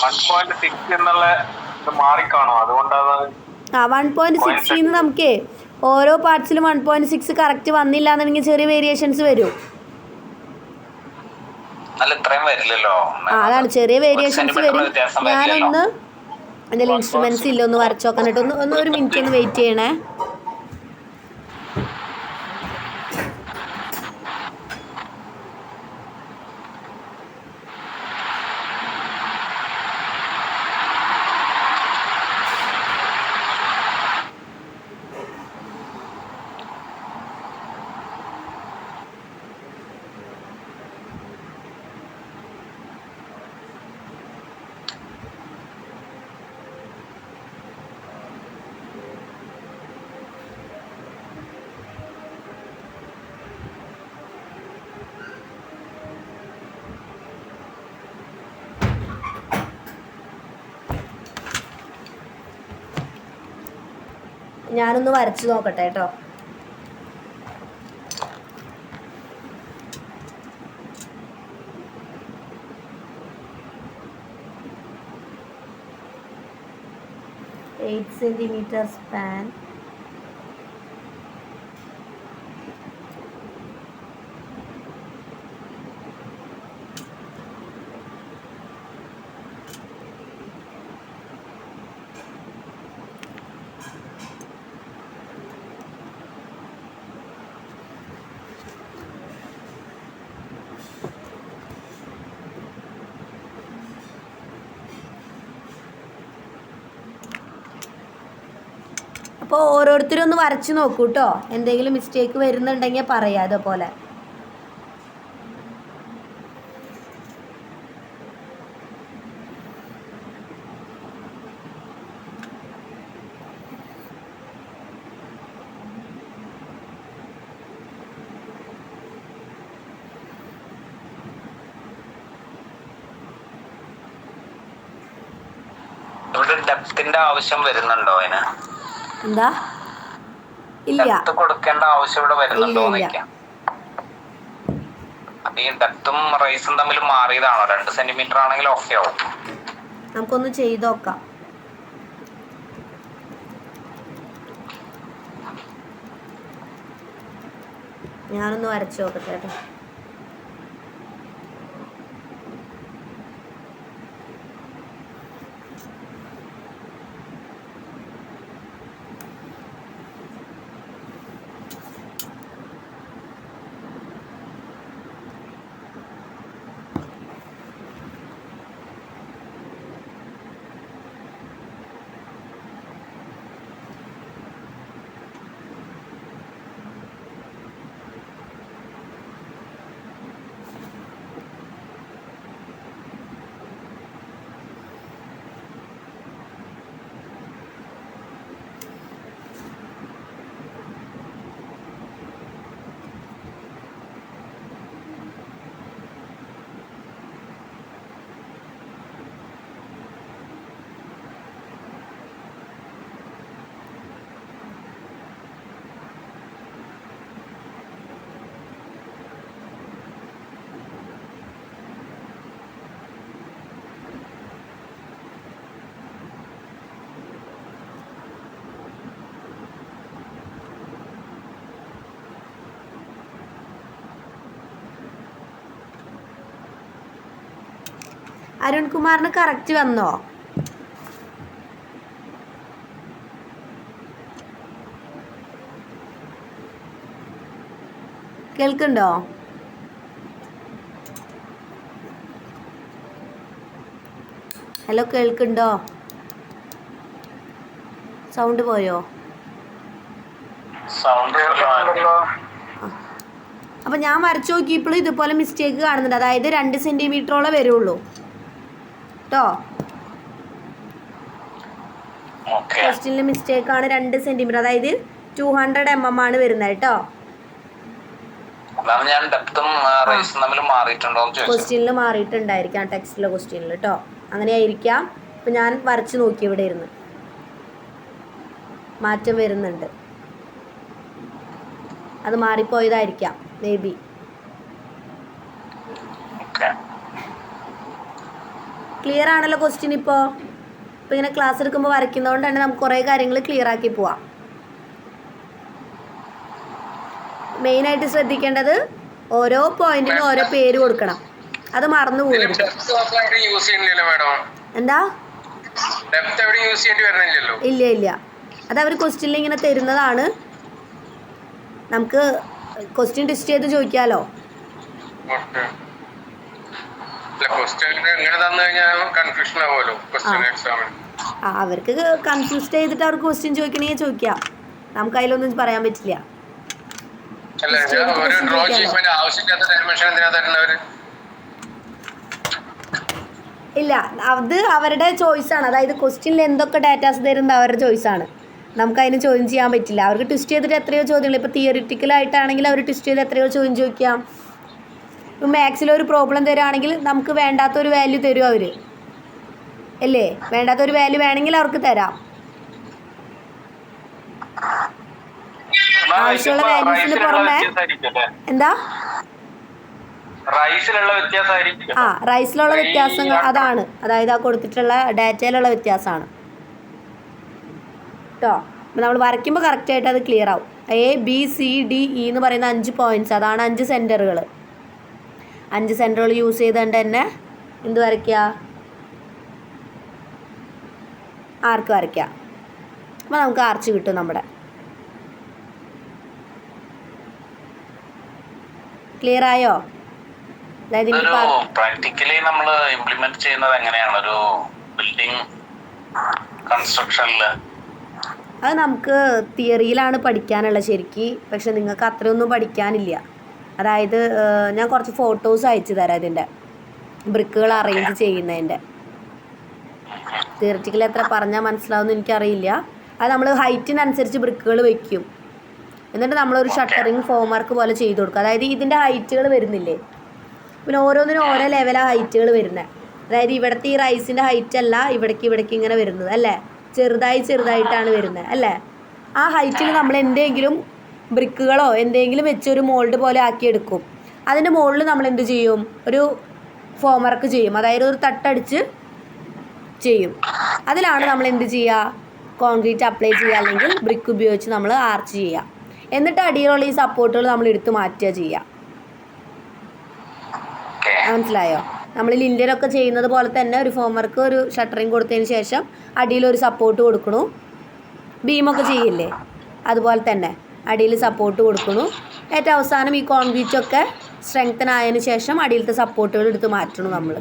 S3: 1.6 എന്നുള്ള മാറിക്കാണോ? അതുകൊണ്ടാണ്
S1: 1.6 നമുക്ക് ഓരോ പാർട്സിലും 1.6 കറക്റ്റ് വന്നില്ല എന്നുണ്ടെങ്കിൽ ചെറിയ വേരിയേഷൻസ് വരും. അതാണ്, ചെറിയ വേരിയേഷൻസ് വരും. ഞാനൊന്ന് എൻ്റെ ഇൻസ്ട്രുമെന്റ്സ് ഇല്ല, ഒന്ന് വരച്ചു നോക്കാനായിട്ട്. ഒരു മിനിറ്റ് ഒന്ന് വെയിറ്റ് ചെയ്യണേ. ഞാനൊന്ന് വരച്ച് നോക്കട്ടെ കേട്ടോ. Eight centimetre span. അപ്പോൾ ഓരോരുത്തരും ഒന്ന് വരച്ച് നോക്കൂ കേട്ടോ. എന്തെങ്കിലും മിസ്റ്റേക്ക് വരുന്നുണ്ടെങ്കിൽ പറയാം അതേപോലെ.
S2: ഇവിടെ ഡെപ്തിന്റെ ആവശ്യം വരുന്നുണ്ടോ അതിന്?
S1: എന്താ? ഇല്ല,
S2: ഡെപ്ത് കൊടുക്കേണ്ട ആവശ്യം ഇവിടെ വരുന്നുണ്ടോ? അപ്പൊ ഈ ഡെപ്തും റൈസും തമ്മിൽ മാറിയതാണോ? 2 സെന്റിമീറ്റർ ആണെങ്കിൽ ഓക്കെ ആവും.
S1: നമുക്കൊന്ന് ചെയ്ത് നോക്കാം. ഞാനൊന്ന് വരച്ച് നോക്കട്ടെ കേട്ടോ. അരുൺകുമാറിന് കറക്റ്റ് വന്നോ? കേൾക്കുന്നുണ്ടോ? ഹലോ, കേൾക്കുന്നുണ്ടോ? സൗണ്ട് പോയോ? അപ്പം ഞാൻ വരച്ചു നോക്കിയപ്പോൾ ഇതുപോലെ മിസ്റ്റേക്ക് കാണുന്നുണ്ട്. അതായത് 2 സെൻറ്റിമീറ്ററോളം വരുള്ളൂ കേട്ടോ. ക്വസ്റ്റ്യനിൽ മിസ്റ്റേക്കാണ്. 2 സെൻറ്റിമീറ്റർ, അതായത് 200 mm ആണ് വരുന്നത് കേട്ടോ. ക്വസ്റ്റ്യനിൽ മാറിയിട്ടുണ്ടായിരിക്കാം, ടെക്സ്റ്റിലെ ക്വസ്റ്റ്യനിൽ കേട്ടോ. അങ്ങനെ ആയിരിക്കാം. ഇപ്പം ഞാൻ വരച്ച് നോക്കി, ഇവിടെ ഇരുന്ന് മാറ്റം വരുന്നുണ്ട്. അത് മാറിപ്പോയതായിരിക്കാം മേ ബി. ക്ലിയർ ആണല്ലോ ക്വസ്റ്റ്യൻ ഇപ്പോൾ? ഇപ്പം ഇങ്ങനെ ക്ലാസ് എടുക്കുമ്പോൾ വരയ്ക്കുന്നതുകൊണ്ട് തന്നെ നമുക്ക് കുറേ കാര്യങ്ങൾ ക്ലിയർ ആക്കി പോവാം. മെയിനായിട്ട് ശ്രദ്ധിക്കേണ്ടത് ഓരോ പോയിന്റിനും ഓരോ പേര് കൊടുക്കണം. അത് മറന്നു പോകരുത്. എന്താ? ഇല്ല ഇല്ല, അത് അവർ ക്വസ്റ്റ്യനിൽ ഇങ്ങനെ തരുന്നതാണ്. നമുക്ക് ക്വസ്റ്റ്യൻ ടെസ്റ്റ് ചെയ്ത് ചോദിക്കാമല്ലോ. അവർക്ക് കൺഫ്യൂസ്ഡ് ചെയ്തിട്ട് അവർക്ക് ക്വസ്റ്റ്യൻ ചോദിക്കണമെങ്കിൽ ചോദിക്കാം. നമുക്ക് അതിലൊന്നും പറയാൻ പറ്റില്ല. ഇല്ല, അത് അവരുടെ ചോയ്സാണ്. അതായത് ക്വസ്റ്റ്യനിൽ എന്തൊക്കെ ഡാറ്റാസ് തരുന്നത് അവരുടെ ചോയ്സാണ്. നമുക്കതിന് ചോദ്യം ചെയ്യാൻ പറ്റില്ല. അവർക്ക് ട്വിസ്റ്റ് ചെയ്തിട്ട് എത്രയോ ചോദ്യങ്ങൾ, ഇപ്പോൾ തിയറിറ്റിക്കലായിട്ടാണെങ്കിൽ അവർ ട്വിസ്റ്റ് ചെയ്ത് എത്രയോ ചോദ്യം ചോദിക്കാം. ഇപ്പോൾ മാത്സിലൊരു പ്രോബ്ലം തരുവാണെങ്കിൽ നമുക്ക് വേണ്ടാത്തൊരു വാല്യൂ തരും അവർ, അല്ലേ? വേണ്ടാത്തൊരു വാല്യൂ വേണമെങ്കിൽ അവർക്ക് തരാം. ആവശ്യമുള്ള വാല്യൂസിന് പുറമെ എന്താ
S3: റൈസിലുള്ള വ്യത്യാസമായിരിക്കും.
S1: റൈസിലുള്ള വ്യത്യാസങ്ങൾ അതാണ്, അതായത് ആ കൊടുത്തിട്ടുള്ള ഡാറ്റയിലുള്ള വ്യത്യാസമാണ് കേട്ടോ. അപ്പോൾ നമ്മൾ വരയ്ക്കുമ്പോൾ കറക്റ്റായിട്ട് അത് ക്ലിയർ ആവും. ABCDE എന്ന് പറയുന്ന 5 പോയിന്റ്സ്, അതാണ് 5 സെൻറ്ററുകൾ. 5 സെൻറ്ററുകൾ യൂസ് ചെയ്തുകൊണ്ട് തന്നെ എന്ത് വരയ്ക്കുക, ആർക്ക് വരയ്ക്കുക. അപ്പോൾ നമുക്ക് ആർച്ച് കിട്ടും നമ്മുടെ. ക്ലിയർ ആയോ? അതായത്
S2: പ്രാക്ടിക്കലി നമ്മൾ ഇംപ്ലിമെന്റ് ചെയ്യുന്നത് എങ്ങനെയാണ് ഒരു ബിൽഡിംഗ് കൺസ്ട്രക്ഷനിൽ?
S1: അത് നമുക്ക് തിയറിയിലാണ് പഠിക്കാനുള്ളത് ശരിക്ക്, പക്ഷെ നിങ്ങൾക്ക് അത്രയൊന്നും പഠിക്കാനില്ല. അതായത് ഞാൻ കുറച്ച് ഫോട്ടോസ് അയച്ചു തരാം ഇതിൻ്റെ ബ്രിക്കുകൾ അറേഞ്ച് ചെയ്യുന്നതിൻ്റെ. തിയറിറ്റിക്കലി എത്ര പറഞ്ഞാൽ മനസ്സിലാവുമെന്ന് എനിക്കറിയില്ല. അത് നമ്മൾ ഹൈറ്റിനനുസരിച്ച് ബ്രിക്കുകൾ വയ്ക്കും, എന്നിട്ട് നമ്മളൊരു ഷട്ടറിങ് ഫോം വർക്ക് പോലെ ചെയ്ത് കൊടുക്കും. അതായത് ഇതിൻ്റെ ഹൈറ്റുകൾ വരുന്നില്ലേ, പിന്നെ ഓരോന്നിനും ഓരോ ലെവലാണ് ഹൈറ്റുകൾ വരുന്നത്. അതായത് ഇവിടുത്തെ ഈ റൈസിൻ്റെ ഹൈറ്റ് അല്ല ഇവിടേക്ക് ഇങ്ങനെ വരുന്നത് അല്ലേ, ചെറുതായിട്ടാണ് വരുന്നത് അല്ലേ. ആ ഹൈറ്റിൽ നമ്മൾ എന്തെങ്കിലും ബ്രിക്കുകളോ എന്തെങ്കിലും വെച്ചൊരു മോൾഡ് പോലെ ആക്കിയെടുക്കും. അതിൻ്റെ മുകളിൽ നമ്മൾ എന്ത് ചെയ്യും, ഒരു ഫോം വർക്ക് ചെയ്യും, അതായത് ഒരു തട്ടടിച്ച് ചെയ്യും. അതിലാണ് നമ്മൾ എന്ത് ചെയ്യുക, കോൺക്രീറ്റ് അപ്ലൈ ചെയ്യുക, അല്ലെങ്കിൽ ബ്രിക്ക് ഉപയോഗിച്ച് നമ്മൾ ആർച്ച് ചെയ്യുക. എന്നിട്ട് അടിയിലുള്ള ഈ സപ്പോർട്ടുകൾ നമ്മൾ എടുത്ത് മാറ്റുക ചെയ്യുക. മനസ്സിലായോ? നമ്മൾ ലിൻഡലൊക്കെ ചെയ്യുന്നത് പോലെ തന്നെ ഒരു ഫോം വർക്ക്, ഒരു ഷട്ടറിങ് കൊടുത്തതിന് ശേഷം അടിയിലൊരു സപ്പോർട്ട് കൊടുക്കണു. ബീമൊക്കെ ചെയ്യില്ലേ, അതുപോലെ തന്നെ അടിയിൽ സപ്പോർട്ട് കൊടുക്കണു. ഏറ്റവും അവസാനം ഈ കോൺക്രീറ്റൊക്കെ സ്ട്രെങ്തൻ ആയതിനു ശേഷം അടിയിലത്തെ സപ്പോർട്ടുകൾ എടുത്ത് മാറ്റണു നമ്മൾ.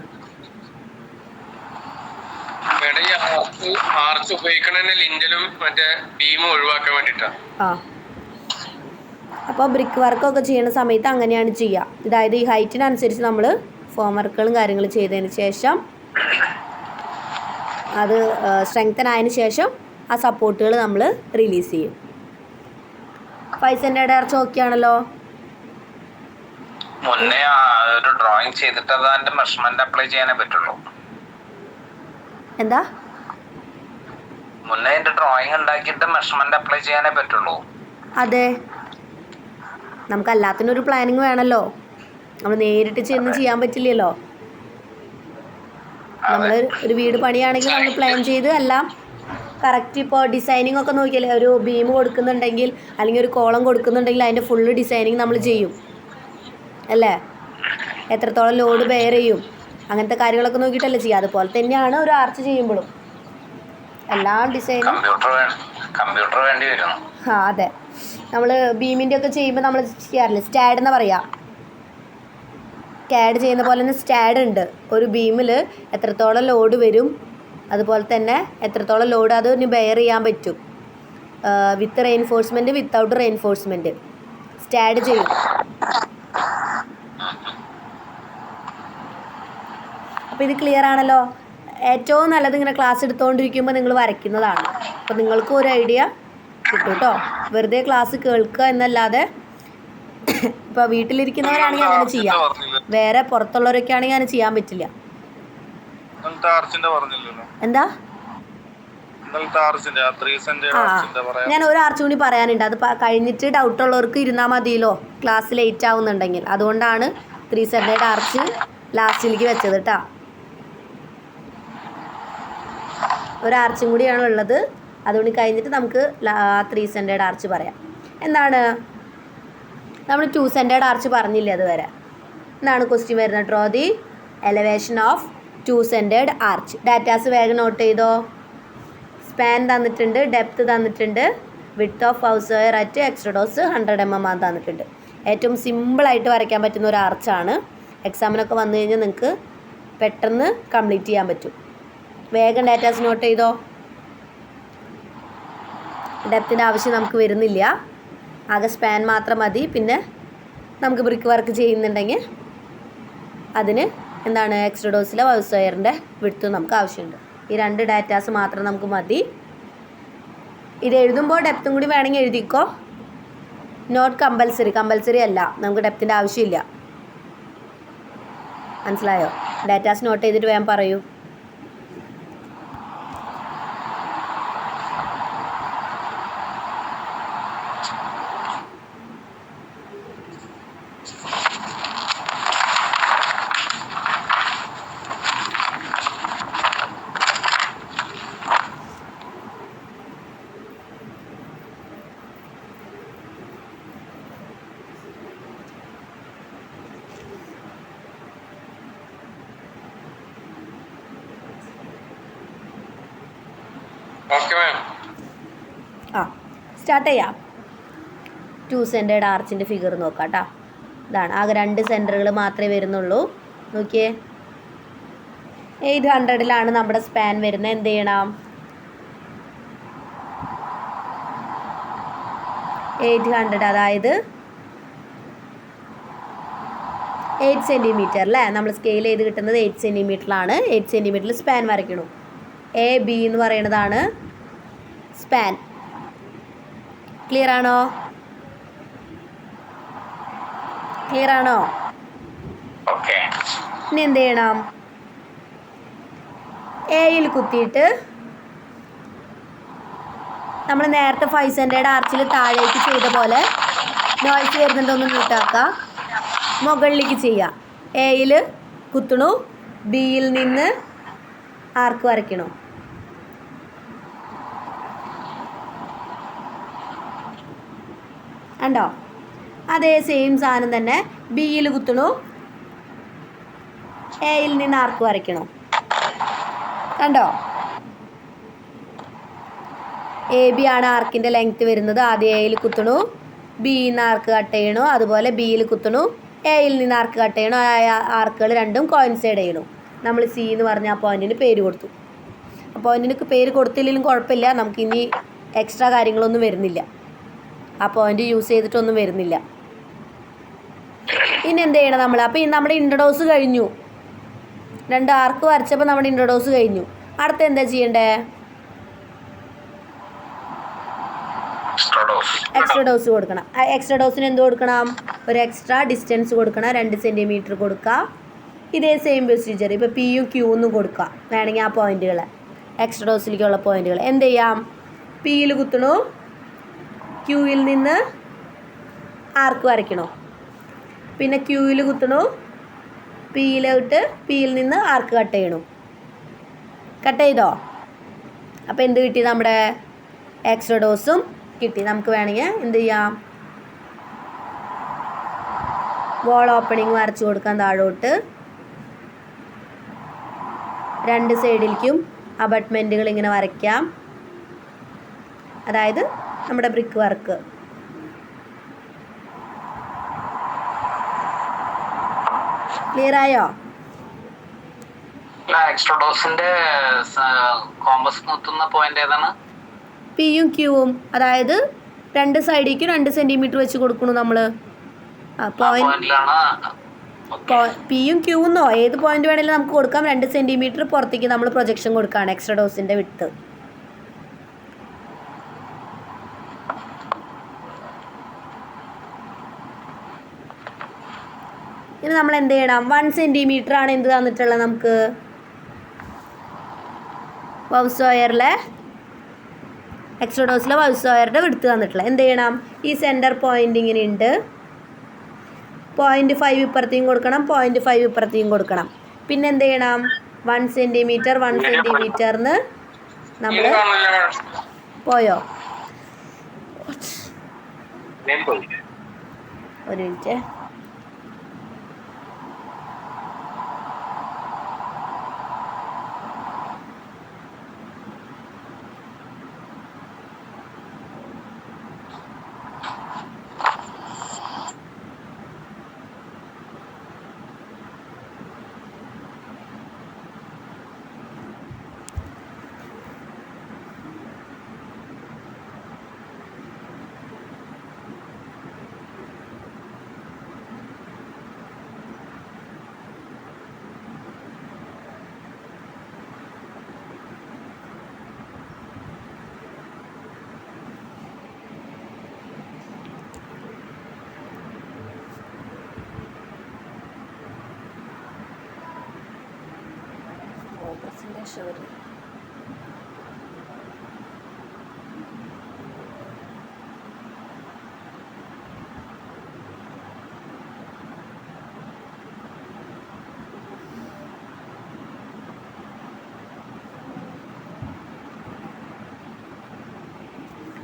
S4: ആർച്ച് ഉപയോഗിക്കണ ലിൻഡലും മറ്റേ ബീമും ഒഴിവാക്കാൻ വേണ്ടിയിട്ടാണ്.
S1: അപ്പോൾ ബ്രിക്ക് വർക്കൊക്കെ ചെയ്യുന്ന സമയത്ത് അങ്ങനെയാണ് ചെയ്യുക. അതായത് ഈ ഹൈറ്റിനനുസരിച്ച് നമ്മൾ ഫോം വർക്കുകളും കാര്യങ്ങളും ചെയ്തതിന് ശേഷം അത് സ്ട്രെങ്തൻ ആയതിനു ശേഷം ആ സപ്പോർട്ടുകൾ നമ്മൾ റിലീസ് ചെയ്യും. 5 സെൻറ്ററുടെ ആർച്ച് ഓക്കെ ആണല്ലോ.
S2: മുന്നേ ഒരു ഡ്രോയിങ് ചെയ്തിട്ട് അതിന്റെ മെഷർമെന്റ് അപ്ലൈ ചെയ്യാനേ പറ്റുള്ളൂ.
S1: എന്താ?
S2: മുന്നേ ഡ്രോയിങ് ഉണ്ടാക്കിയിട്ട് മെഷർമെന്റ് അപ്ലൈ ചെയ്യാനേ പറ്റുള്ളൂ.
S1: അതെ, നമുക്ക് എല്ലാത്തിനൊരു പ്ലാനിങ് വേണമല്ലോ. നമ്മൾ നേരിട്ട് ചെന്ന് ചെയ്യാൻ പറ്റില്ലല്ലോ. നമ്മൾ ഒരു വീട് പണിയാണെങ്കിൽ നമ്മൾ പ്ലാൻ ചെയ്ത് എല്ലാം കറക്റ്റ്. ഇപ്പോൾ ഡിസൈനിങ് ഒക്കെ നോക്കിയാലേ, ഒരു ബീം കൊടുക്കുന്നുണ്ടെങ്കിൽ അല്ലെങ്കിൽ ഒരു കോളം കൊടുക്കുന്നുണ്ടെങ്കിൽ അതിൻ്റെ ഫുള്ള് ഡിസൈനിങ് നമ്മൾ ചെയ്യും അല്ലേ. എത്രത്തോളം ലോഡ് ബെയർ ചെയ്യും അങ്ങനത്തെ കാര്യങ്ങളൊക്കെ നോക്കിയിട്ടല്ലേ ചെയ്യുക. അതുപോലെ തന്നെയാണ് ഒരു ആർച്ച് ചെയ്യുമ്പോഴും എല്ലാ ഡിസൈനും
S2: കമ്പ്യൂട്ടർ വേണ്ടി വരും.
S1: അതെ, നമ്മൾ ബീമിൻ്റെ ഒക്കെ ചെയ്യുമ്പോൾ നമ്മൾ ചെയ്യാറില്ല, സ്റ്റാഡ് എന്ന് പറയാം. സ്റ്റാഡ് ചെയ്യുന്ന പോലെ തന്നെ സ്റ്റാഡ് ഉണ്ട്. ഒരു ബീമിൽ എത്രത്തോളം ലോഡ് വരും, അതുപോലെ തന്നെ എത്രത്തോളം ലോഡ് അതിന് ബെയർ ചെയ്യാൻ പറ്റും, വിത്ത് റെയിൻഫോഴ്സ്മെൻറ്റ് വിത്തൗട്ട് റെയിൻഫോഴ്സ്മെൻറ്റ് സ്റ്റാഡ് ചെയ്യും. അപ്പോൾ ഇത് ക്ലിയർ ആണല്ലോ. ഏറ്റവും നല്ലത് ഇങ്ങനെ ക്ലാസ് എടുത്തുകൊണ്ടിരിക്കുമ്പോൾ നിങ്ങൾ വരയ്ക്കുന്നതാണ്. അപ്പോൾ നിങ്ങൾക്കും ഒരു ഐഡിയ കിട്ടും കേട്ടോ. വെറുതെ ക്ലാസ് കേൾക്കുക എന്നല്ലാതെ, ഇപ്പോൾ വീട്ടിലിരിക്കുന്നവരാണെങ്കിൽ അങ്ങനെ ചെയ്യാം, വേറെ പുറത്തുള്ളവരൊക്കെ ആണെങ്കിൽ അങ്ങനെ ചെയ്യാൻ പറ്റില്ല. എന്താ? ഞാൻ ഒരു ആർച്ച് കൂടി പറയാനുണ്ട്, അത് കഴിഞ്ഞിട്ട് ഡൗട്ട് ഉള്ളവർക്ക് ഇരുന്നാൽ മതിയല്ലോ, ക്ലാസ് ലേറ്റ് ആവുന്നുണ്ടെങ്കിൽ. അതുകൊണ്ടാണ് 3 സെൻറ്റേഡ് ആർച്ച് ലാസ്റ്റിലേക്ക് വെച്ചത് കേട്ടോ. ഒരു ആർച്ചും കൂടിയാണ് ഉള്ളത്, അതുകൊണ്ട് കഴിഞ്ഞിട്ട് നമുക്ക് 3 സെൻറ്റേഡ് ആർച്ച് പറയാം. എന്താണ് നമ്മൾ 2 സെൻറ്റേഡ് ആർച്ച് പറഞ്ഞില്ലേ അതുവരെ. എന്താണ് ക്വസ്റ്റ്യൻ വരുന്നത്? Draw the elevation of 2 centred arch. Datas വേഗം നോട്ട് ചെയ്തോ. സ്പാൻ തന്നിട്ടുണ്ട്, ഡെപ്ത് തന്നിട്ടുണ്ട്, width of voussoir at extrados 100 mm തന്നിട്ടുണ്ട്. ഏറ്റവും സിമ്പിളായിട്ട് വരയ്ക്കാൻ പറ്റുന്ന ഒരു ആർച്ചാണ്. എക്സാമിനൊക്കെ വന്നു കഴിഞ്ഞാൽ നിങ്ങൾക്ക് പെട്ടെന്ന് കംപ്ലീറ്റ് ചെയ്യാൻ പറ്റും. വേഗം ഡാറ്റാസ് നോട്ട് ചെയ്തോ. ഡെപ്തിൻ്റെ ആവശ്യം നമുക്ക് വരുന്നില്ല, ആകെ സ്പാൻ മാത്രം മതി. പിന്നെ നമുക്ക് ബ്രിക്ക് വർക്ക് ചെയ്യുന്നുണ്ടെങ്കിൽ അതിന് എന്താണ് എക്സ്ട്രഡോസിലെ ഹൗസ് വയറിൻ്റെ വിഡ്ത്ത് നമുക്ക് ആവശ്യമുണ്ട്. ഈ 2 ഡാറ്റാസ് മാത്രം നമുക്ക് മതി. ഇത് എഴുതുമ്പോൾ ഡെപ്തും കൂടി വേണമെങ്കിൽ എഴുതിക്കോ. നോട്ട് കമ്പൽസറി അല്ല, നമുക്ക് ഡെപ്തിൻ്റെ ആവശ്യമില്ല. മനസ്സിലായോ? ഡാറ്റാസ് നോട്ട് ചെയ്തിട്ട് വേഗം പറയൂ.
S4: Okay ma'am.
S1: ആ സ്റ്റാർട്ട് ചെയ്യാം. 2 സെൻറ്റേഡ് ആർച്ചിൻ്റെ ഫിഗർ നോക്കാം കേട്ടോ. ഇതാണ്, ആകെ 2 സെൻറ്ററുകൾ മാത്രമേ വരുന്നുള്ളൂ. നോക്കിയേ, 800-ലാണ് നമ്മുടെ സ്പാൻ വരുന്നത്. എന്ത് ചെയ്യണം? 800 അതായത് 8 സെൻറ്റിമീറ്റർ അല്ലേ? നമ്മൾ സ്കെയിൽ ചെയ്ത് കിട്ടുന്നത് 8 സെൻറ്റിമീറ്ററിലാണ്. 8 സെൻറ്റിമീറ്ററിൽ സ്പാൻ വരയ്ക്കണം. എ ബി എന്ന് പറയുന്നതാണ് സ്പാൻ. ക്ലിയർ ആണോ? ക്ലിയർ ആണോ?
S2: ഓക്കെ.
S1: ഇനി എന്ത് ചെയ്യണം? എയിൽ കുത്തിയിട്ട് നമ്മൾ നേരത്തെ 5 സെൻറ്റേഡ് ആർച്ചിൽ താഴേക്ക് ചെയ്ത പോലെ നോയ്സ് വരുന്നുണ്ടോന്ന് മ്യൂട്ടാക്കുക. മുകളിലേക്ക് ചെയ്യുക. എയിൽ കുത്തണു, ബിയിൽ നിന്ന് ആർക്ക് വരയ്ക്കണു. കണ്ടോ? അതേ സെയിം സാധനം തന്നെ ബിയിൽ കുത്തണു, എയിൽ നിന്ന് ആർക്ക് വരയ്ക്കണു. കണ്ടോ? എ ബി ആണ് ആർക്കിൻ്റെ ലെങ്ത്ത് വരുന്നത്. ആദ്യം എയിൽ കുത്തണു, ബിയിൽ നിന്ന് ആർക്ക് കട്ട് ചെയ്യണു. അതുപോലെ ബിയിൽ കുത്തണു, എയിൽ നിന്ന് ആർക്ക് കട്ട് ചെയ്യണു. ആ ആർക്കുകൾ രണ്ടും കോയിൻസൈഡ് ചെയ്യണു. നമ്മൾ സി എന്ന് പറഞ്ഞ ആ പോയിന്റിന് പേര് കൊടുത്തു. ആ പോയിന്റിന് പേര് കൊടുത്തില്ലെങ്കിലും കുഴപ്പമില്ല, നമുക്കിനി എക്സ്ട്രാ കാര്യങ്ങളൊന്നും വരുന്നില്ല. ആ പോയിന്റ് യൂസ് ചെയ്തിട്ടൊന്നും വരുന്നില്ല. ഇനി എന്ത് ചെയ്യണം നമ്മൾ? അപ്പോൾ നമ്മുടെ ഇൻട്രഡോസ് കഴിഞ്ഞു. 2 ആർക്ക് വരച്ചപ്പോൾ നമ്മുടെ ഇൻട്രഡോസ് കഴിഞ്ഞു. അടുത്ത എന്താ ചെയ്യണ്ടേ? എക്സ്ട്രാ ഡോസ് കൊടുക്കണം. എക്സ്ട്രാ ഡോസിന് എന്ത് കൊടുക്കണം? ഒരു എക്സ്ട്രാ ഡിസ്റ്റൻസ് കൊടുക്കണം. 2 സെൻറ്റിമീറ്റർ കൊടുക്കുക. ഇതേ സെയിം പ്രൊസീജിയർ ഇപ്പോൾ പിയും ക്യൂന്നും കൊടുക്കുക. വേണമെങ്കിൽ ആ പോയിന്റുകൾ, എക്സ്ട്രാ ഡോസിലേക്കുള്ള പോയിന്റുകൾ എന്ത് ചെയ്യാം? പിയിൽ കുത്തണു, ക്യൂയിൽ നിന്ന് ആർക്ക് വരയ്ക്കണോ. പിന്നെ ക്യൂയിൽ കുത്തണു, പിയിലോട്ട് പിയിൽ നിന്ന് ആർക്ക് കട്ട് ചെയ്യണു. കട്ട് ചെയ്തോ? അപ്പോൾ എന്ത് കിട്ടി? നമ്മുടെ എക്സ്ട്രാ ഡോസും കിട്ടി. നമുക്ക് വേണമെങ്കിൽ എന്ത് ചെയ്യാം? വോൾ ഓപ്പണിങ് വരച്ചു കൊടുക്കാൻ താഴോട്ട്. 2 സൈഡിലേക്കും അബട്ട്മെൻറ്റുകൾ ഇങ്ങനെ വരയ്ക്കാം. അതായത് നമ്മുടെ ബ്രിക്ക് വർക്ക്. ക്ലിയർ ആയോ?
S2: എക്സ്ട്രോഡോസിന്റെ കോമ്പസ് കുത്തുന്ന പോയിന്റ് ഏതാണ്?
S1: പിയും ക്യൂവും. അതായത് 2 സൈഡിലേക്കും 2 സെൻറ്റിമീറ്റർ വെച്ച് കൊടുക്കണു നമ്മൾ. പിയും ക്യൂന്നോ ഏത് പോയിന്റ് വേണമെങ്കിലും നമുക്ക് കൊടുക്കാം. 2 സെൻറ്റിമീറ്റർ പുറത്തേക്ക് നമ്മൾ പ്രൊജക്ഷൻ കൊടുക്കുകയാണ് എക്സ്ട്രാ ഡോസിൻ്റെ വിട്ട്. ഇനി നമ്മൾ എന്ത് ചെയ്യണം? 1 സെൻറ്റിമീറ്റർ ആണ് എന്ത് തന്നിട്ടുള്ളത് നമുക്ക്? വൗസ് വയറിലെ എക്സ്ട്രാ ഡോസിലെ വൗസ് വയറിൻ്റെ വിടുത്ത് തന്നിട്ടുള്ളത്. എന്ത് ചെയ്യണം? ഈ സെൻറ്റർ പോയിന്റ് ഇങ്ങനെ ഉണ്ട്. 0.5 ഇപ്പുറത്തേക്കും കൊടുക്കണം, 0.5 ഇപ്പുറത്തേക്കും കൊടുക്കണം. പിന്നെ എന്ത് ചെയ്യണം? 1 സെൻറ്റിമീറ്റർ 1 സെൻറ്റിമീറ്ററിന് നമ്മൾ പോയോ? ഒരു മിനിറ്റ്.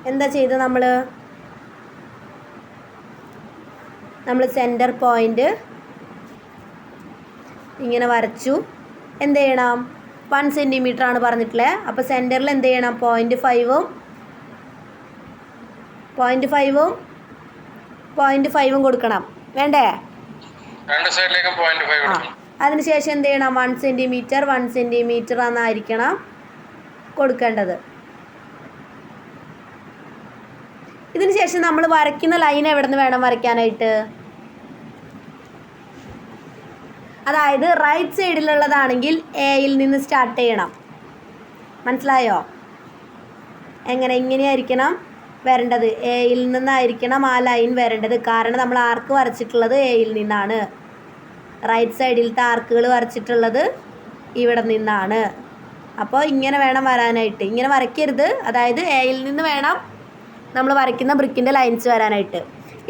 S1: എന്താ ചെയ്തത്? നമ്മൾ സെൻറ്റർ പോയിൻ്റ് ഇങ്ങനെ വരച്ചു. എന്ത് ചെയ്യണം? 1 സെൻറ്റിമീറ്റർ ആണ് പറഞ്ഞിട്ടുള്ളത്. അപ്പോൾ സെൻറ്ററിൽ എന്ത് ചെയ്യണം? 0.5ഉം 0.5ഉം കൊടുക്കണം, വേണ്ടേ?
S4: രണ്ട് സൈഡിലേക്കും 0.5 കൊടുക്കണം.
S1: അതിനുശേഷം എന്ത് ചെയ്യണം? 1 സെൻറ്റിമീറ്റർ എന്നായിരിക്കണം കൊടുക്കേണ്ടത്. ഇതിന് ശേഷം നമ്മൾ വരയ്ക്കുന്ന ലൈൻ എവിടെ നിന്ന് വേണം വരയ്ക്കാനായിട്ട്? അതായത് റൈറ്റ് സൈഡിലുള്ളതാണെങ്കിൽ എയിൽ നിന്ന് സ്റ്റാർട്ട് ചെയ്യണം. മനസ്സിലായോ? ഇങ്ങനെയായിരിക്കണം വരേണ്ടത്. എയിൽ നിന്നായിരിക്കണം ആ ലൈൻ വരേണ്ടത്. കാരണം നമ്മൾ ആർക്ക് വരച്ചിട്ടുള്ളത് എയിൽ നിന്നാണ്. റൈറ്റ് സൈഡിലത്തെ ആർക്കുകൾ വരച്ചിട്ടുള്ളത് ഇവിടെ നിന്നാണ്. അപ്പോൾ ഇങ്ങനെ വേണം വരാനായിട്ട്. ഇങ്ങനെ വരയ്ക്കരുത്. അതായത് എയിൽ നിന്ന് വേണം നമ്മൾ വരയ്ക്കുന്ന ബ്രിക്കിൻ്റെ ലൈൻസ് വരാനായിട്ട്.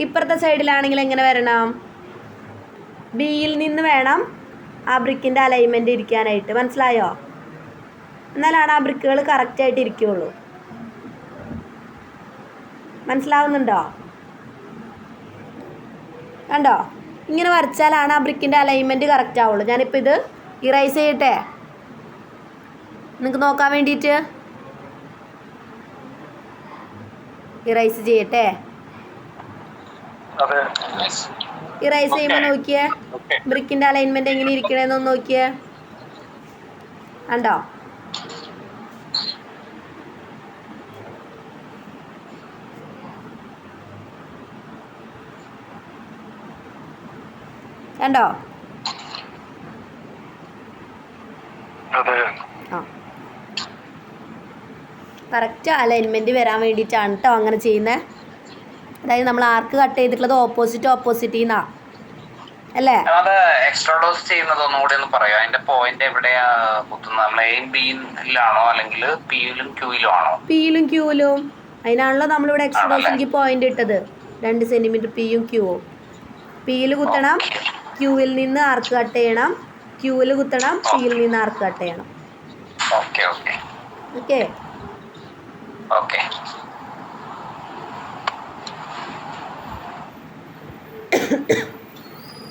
S1: ഇപ്പുറത്തെ സൈഡിലാണെങ്കിൽ എങ്ങനെ വരണം? ബിയിൽ നിന്ന് വേണം ആ ബ്രിക്കിൻ്റെ അലൈൻമെൻറ്റ് ഇരിക്കാനായിട്ട്. മനസ്സിലായോ? എന്നാലാണ് ആ ബ്രിക്കുകൾ കറക്റ്റായിട്ട് ഇരിക്കുകയുള്ളൂ. മനസ്സിലാവുന്നുണ്ടോ? കണ്ടോ? ഇങ്ങനെ വരച്ചാലാണ് ആ ബ്രിക്കിൻ്റെ അലൈൻമെൻറ്റ് കറക്റ്റ് ആവുള്ളൂ. ഞാനിപ്പോൾ ഇത് ഇറൈസ് ചെയ്യട്ടെ നിങ്ങൾക്ക് നോക്കാൻ വേണ്ടിയിട്ട്. ഇറൈസ് ചെയ്യട്ടെ. ഇറൈസ് ചെയ്യുമ്പോൾ നോക്കിയേ ബ്രിക്കിൻ്റെ അലൈൻമെൻറ്റ് എങ്ങനെ ഇരിക്കണേന്നൊന്ന് നോക്കിയേ. കണ്ടോ? കണ്ടോ? ആ, കറക്റ്റ് അലൈൻമെൻറ്റ് വരാൻ വേണ്ടിയിട്ടാണ് കേട്ടോ അങ്ങനെ ചെയ്യുന്നത്. അതായത് നമ്മൾ ആർക്ക് കട്ട് ചെയ്തിട്ടുള്ളത് ഓപ്പോസിറ്റ് നിന്നാണ് അല്ലേ?
S2: എക്സ്ട്രാ ഡോസ് ചെയ്യുന്നത് ഒന്നുകൂടി ഒന്ന് പറയാം. അതിന്റെ പോയിന്റ് എവിടെയാ കുത്തുന്നത്? നമ്മൾ എയും ബിയിലാണോ അല്ലെങ്കിൽ പിയിലും ക്യൂയിലും ആണോ?
S1: പിയിലും ക്യൂയിലും. അതിനാണല്ലോ നമ്മളിവിടെ എക്സ്ട്രാ ഡോസ് എനിക്ക് പോയിന്റ് ഇട്ടത്. 2 സെൻറ്റിമീറ്റർ പിയും ക്യൂവും. പിയിൽ കുത്തണം, ക്യൂവിൽ നിന്ന് ആർക്ക് കട്ട് ചെയ്യണം. ക്യൂവിൽ കുത്തണം, പിയിൽ നിന്ന് ആർക്ക് കട്ട് ചെയ്യണം.
S2: Okay okay
S1: okay
S2: okay.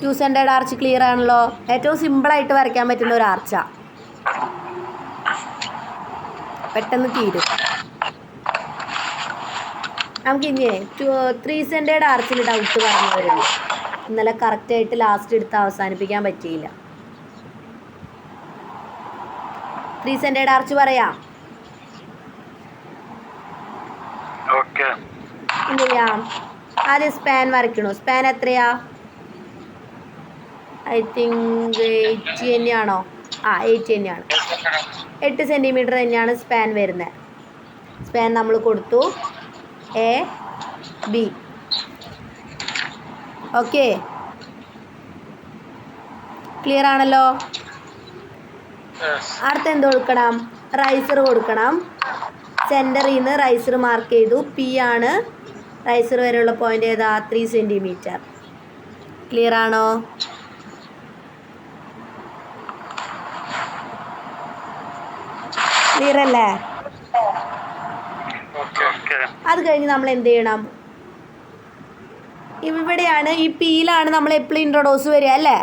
S1: Two centred arch clear ആണല്ലോ. ഏറ്റവും സിമ്പിളായിട്ട് വരയ്ക്കാൻ പറ്റുന്ന ഒരു ആർച്ചാണ്. പെട്ടെന്ന് തീരും. നമുക്കിനി 3 സെൻറ്റേഡ് ആർച്ചിൽ ഡൗട്ട് പറഞ്ഞു വരുന്നു. ഇന്നലെ കറക്റ്റായിട്ട് ലാസ്റ്റ് എടുത്ത് അവസാനിപ്പിക്കാൻ പറ്റിയില്ല. 3 സെൻറ്റേഡ് ആർച്ച് പറയാം. എന്ത് ചെയ്യാം? ആദ്യം സ്പാൻ വരയ്ക്കണോ? സ്പാൻ എത്രയാ? ഐ തിങ്ക് 80 തന്നെയാണോ? 80 തന്നെയാണ്. 8 സെൻറ്റിമീറ്റർ തന്നെയാണ് സ്പാൻ വരുന്നത്. സ്പാൻ നമ്മൾ കൊടുത്തു എ ബി. ഓക്കെ, ക്ലിയർ ആണല്ലോ. അടുത്ത് എന്ത് കൊടുക്കണം? റൈസർ കൊടുക്കണം. സെൻറ്ററിൽ നിന്ന് റൈസർ മാർക്ക് ചെയ്തു. പി ആണ് റൈസർ വരെയുള്ള പോയിന്റ്. ഏതാ? 3 സെൻറ്റിമീറ്റർ. ക്ലിയർ ആണോ? ക്ലിയർ അല്ലേ? അത് കഴിഞ്ഞ് നമ്മൾ എന്ത് ചെയ്യണം? ഇവിടെയാണ് ഈ പിയിലാണ് നമ്മൾ എപ്പോഴും ഇൻട്രോഡോസ് വരിക അല്ലേ?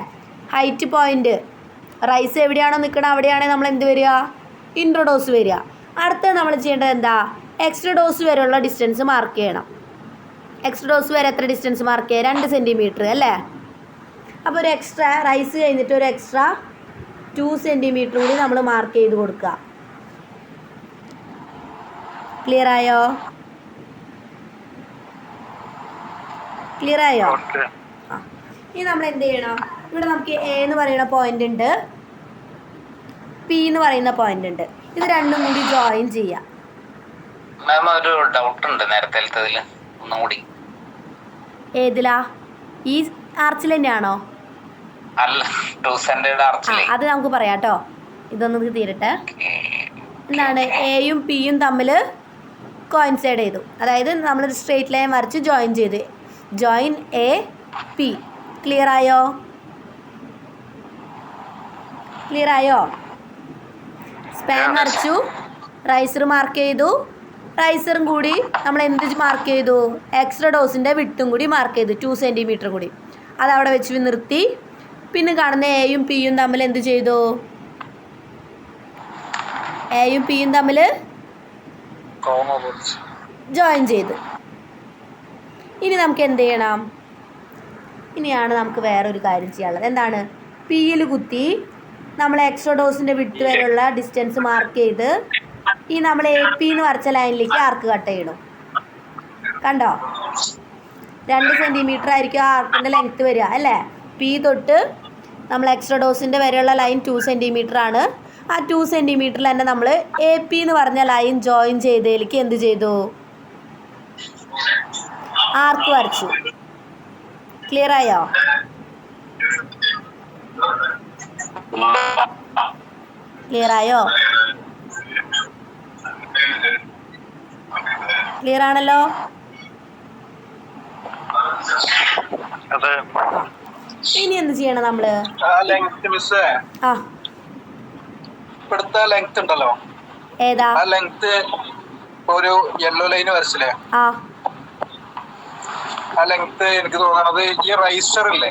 S1: Height point. റൈസ് എവിടെയാണോ നിൽക്കണം അവിടെയാണെങ്കിൽ നമ്മൾ എന്ത് വരിക? ഇൻട്രോഡോസ് വരിക. അടുത്തത് നമ്മൾ ചെയ്യേണ്ടത് എന്താ? എക്സ്ട്രാ ഡോസ് വരെയുള്ള ഡിസ്റ്റൻസ് മാർക്ക് ചെയ്യണം. എക്സ്ട്രാ ഡോസ് വരെ എത്ര ഡിസ്റ്റൻസ് മാർക്ക് ചെയ്യുക? 2 സെൻറ്റിമീറ്റർ അല്ലേ? അപ്പോൾ ഒരു എക്സ്ട്രാ റൈസ് കഴിഞ്ഞിട്ട് ഒരു എക്സ്ട്രാ 2 സെൻറ്റിമീറ്റർ കൂടി നമ്മൾ മാർക്ക് ചെയ്ത് കൊടുക്കുക. ക്ലിയർ ആയോ? ക്ലിയർ ആയോ? ഇനി നമ്മൾ എന്ത് ചെയ്യണം? ഇവിടെ നമുക്ക് എ എന്ന് പറയുന്ന പോയിന്റ് ഉണ്ട്, പി എന്ന് പറയുന്ന പോയിന്റ് ഉണ്ട്. ഇത് രണ്ടും കൂടി ജോയിൻ ചെയ്യാം.
S2: മാം ഒരു ഡൗട്ട് ഉണ്ട് നേരത്തെ ഒന്നും കൂടി.
S1: ഏതിലാ? ഈ ആർച്ചിൽ തന്നെയാണോ?
S2: അല്ല, 2 സെൻറ്റേഡ് ആർച്ചിലെ.
S1: അത് നമുക്ക് പറയാം കേട്ടോ. ഇതൊന്ന് തീരട്ടെ. എന്താണ്? എയും പിയും തമ്മിൽ കോയിൻസൈഡ് ചെയ്തു. അതായത് നമ്മളൊരു സ്ട്രെയിറ്റ് ലൈൻ വരച്ച് ജോയിൻ ചെയ്ത്. Join A P. ക്ലിയർ ആയോ? ക്ലിയർ ആയോ? സ്പാൻ വരച്ചു, റൈസർ മാർക്ക് ചെയ്തു. റൈസറും കൂടി നമ്മൾ എന്ത് മാർക്ക് ചെയ്തു? എക്സ്ട്രാ ഡോസിൻ്റെ വിട്ടും കൂടി മാർക്ക് ചെയ്തു, 2 സെൻറ്റിമീറ്റർ കൂടി. അതവിടെ വെച്ച് നിർത്തി. പിന്നെ കാണുന്ന എയും പിയും തമ്മിൽ എന്ത് ചെയ്തു? എയും പിയും തമ്മിൽ ജോയിൻ ചെയ്ത്. ഇനി നമുക്ക് എന്ത് ചെയ്യണം? ഇനിയാണ് നമുക്ക് വേറൊരു കാര്യം ചെയ്യാനുള്ളത്. എന്താണ്? പിയിൽ കുത്തി നമ്മൾ എക്സ്ട്രാ ഡോസിൻ്റെ വിട്ട് വരെയുള്ള ഡിസ്റ്റൻസ് മാർക്ക് ചെയ്ത് ഈ നമ്മൾ എ പി എന്ന് വരച്ച ലൈനിലേക്ക് ആർക്ക് കട്ട് ചെയ്യണം. കണ്ടോ? 2 സെൻറ്റിമീറ്റർ ആയിരിക്കും ആ ആർക്കിൻ്റെ ലെങ്ത്ത് വരിക അല്ലേ? പി തൊട്ട് നമ്മൾ എക്സ്ട്രാ ഡോസിൻ്റെ വരെയുള്ള ലൈൻ 2 സെൻറ്റിമീറ്റർ ആണ്. ആ 2 സെൻറ്റിമീറ്ററിൽ തന്നെ നമ്മൾ എ പി എന്ന് പറഞ്ഞ ലൈൻ ജോയിൻ ചെയ്തതിലേക്ക് എന്ത് ചെയ്തു? ആർക്ക് വരച്ചു. ക്ലിയർ ആയോ? ക്ലിയർ ആയോ? ക്ലിയർ ആണല്ലോ? ഇനി എന്ത് ചെയ്യണം നമ്മള്? ആ
S3: ഇവിടുത്തെ ലെങ്ത് ഉണ്ടല്ലോ,
S1: ഏതാ
S3: ആ ലെങ്ത് ഒരു യെല്ലോ ലൈൻ വരച്ചില്ലേ,
S1: ആ
S3: ലെങ്ത് എനിക്ക് തോന്നണത് ഈ റൈസർ ഇല്ലേ,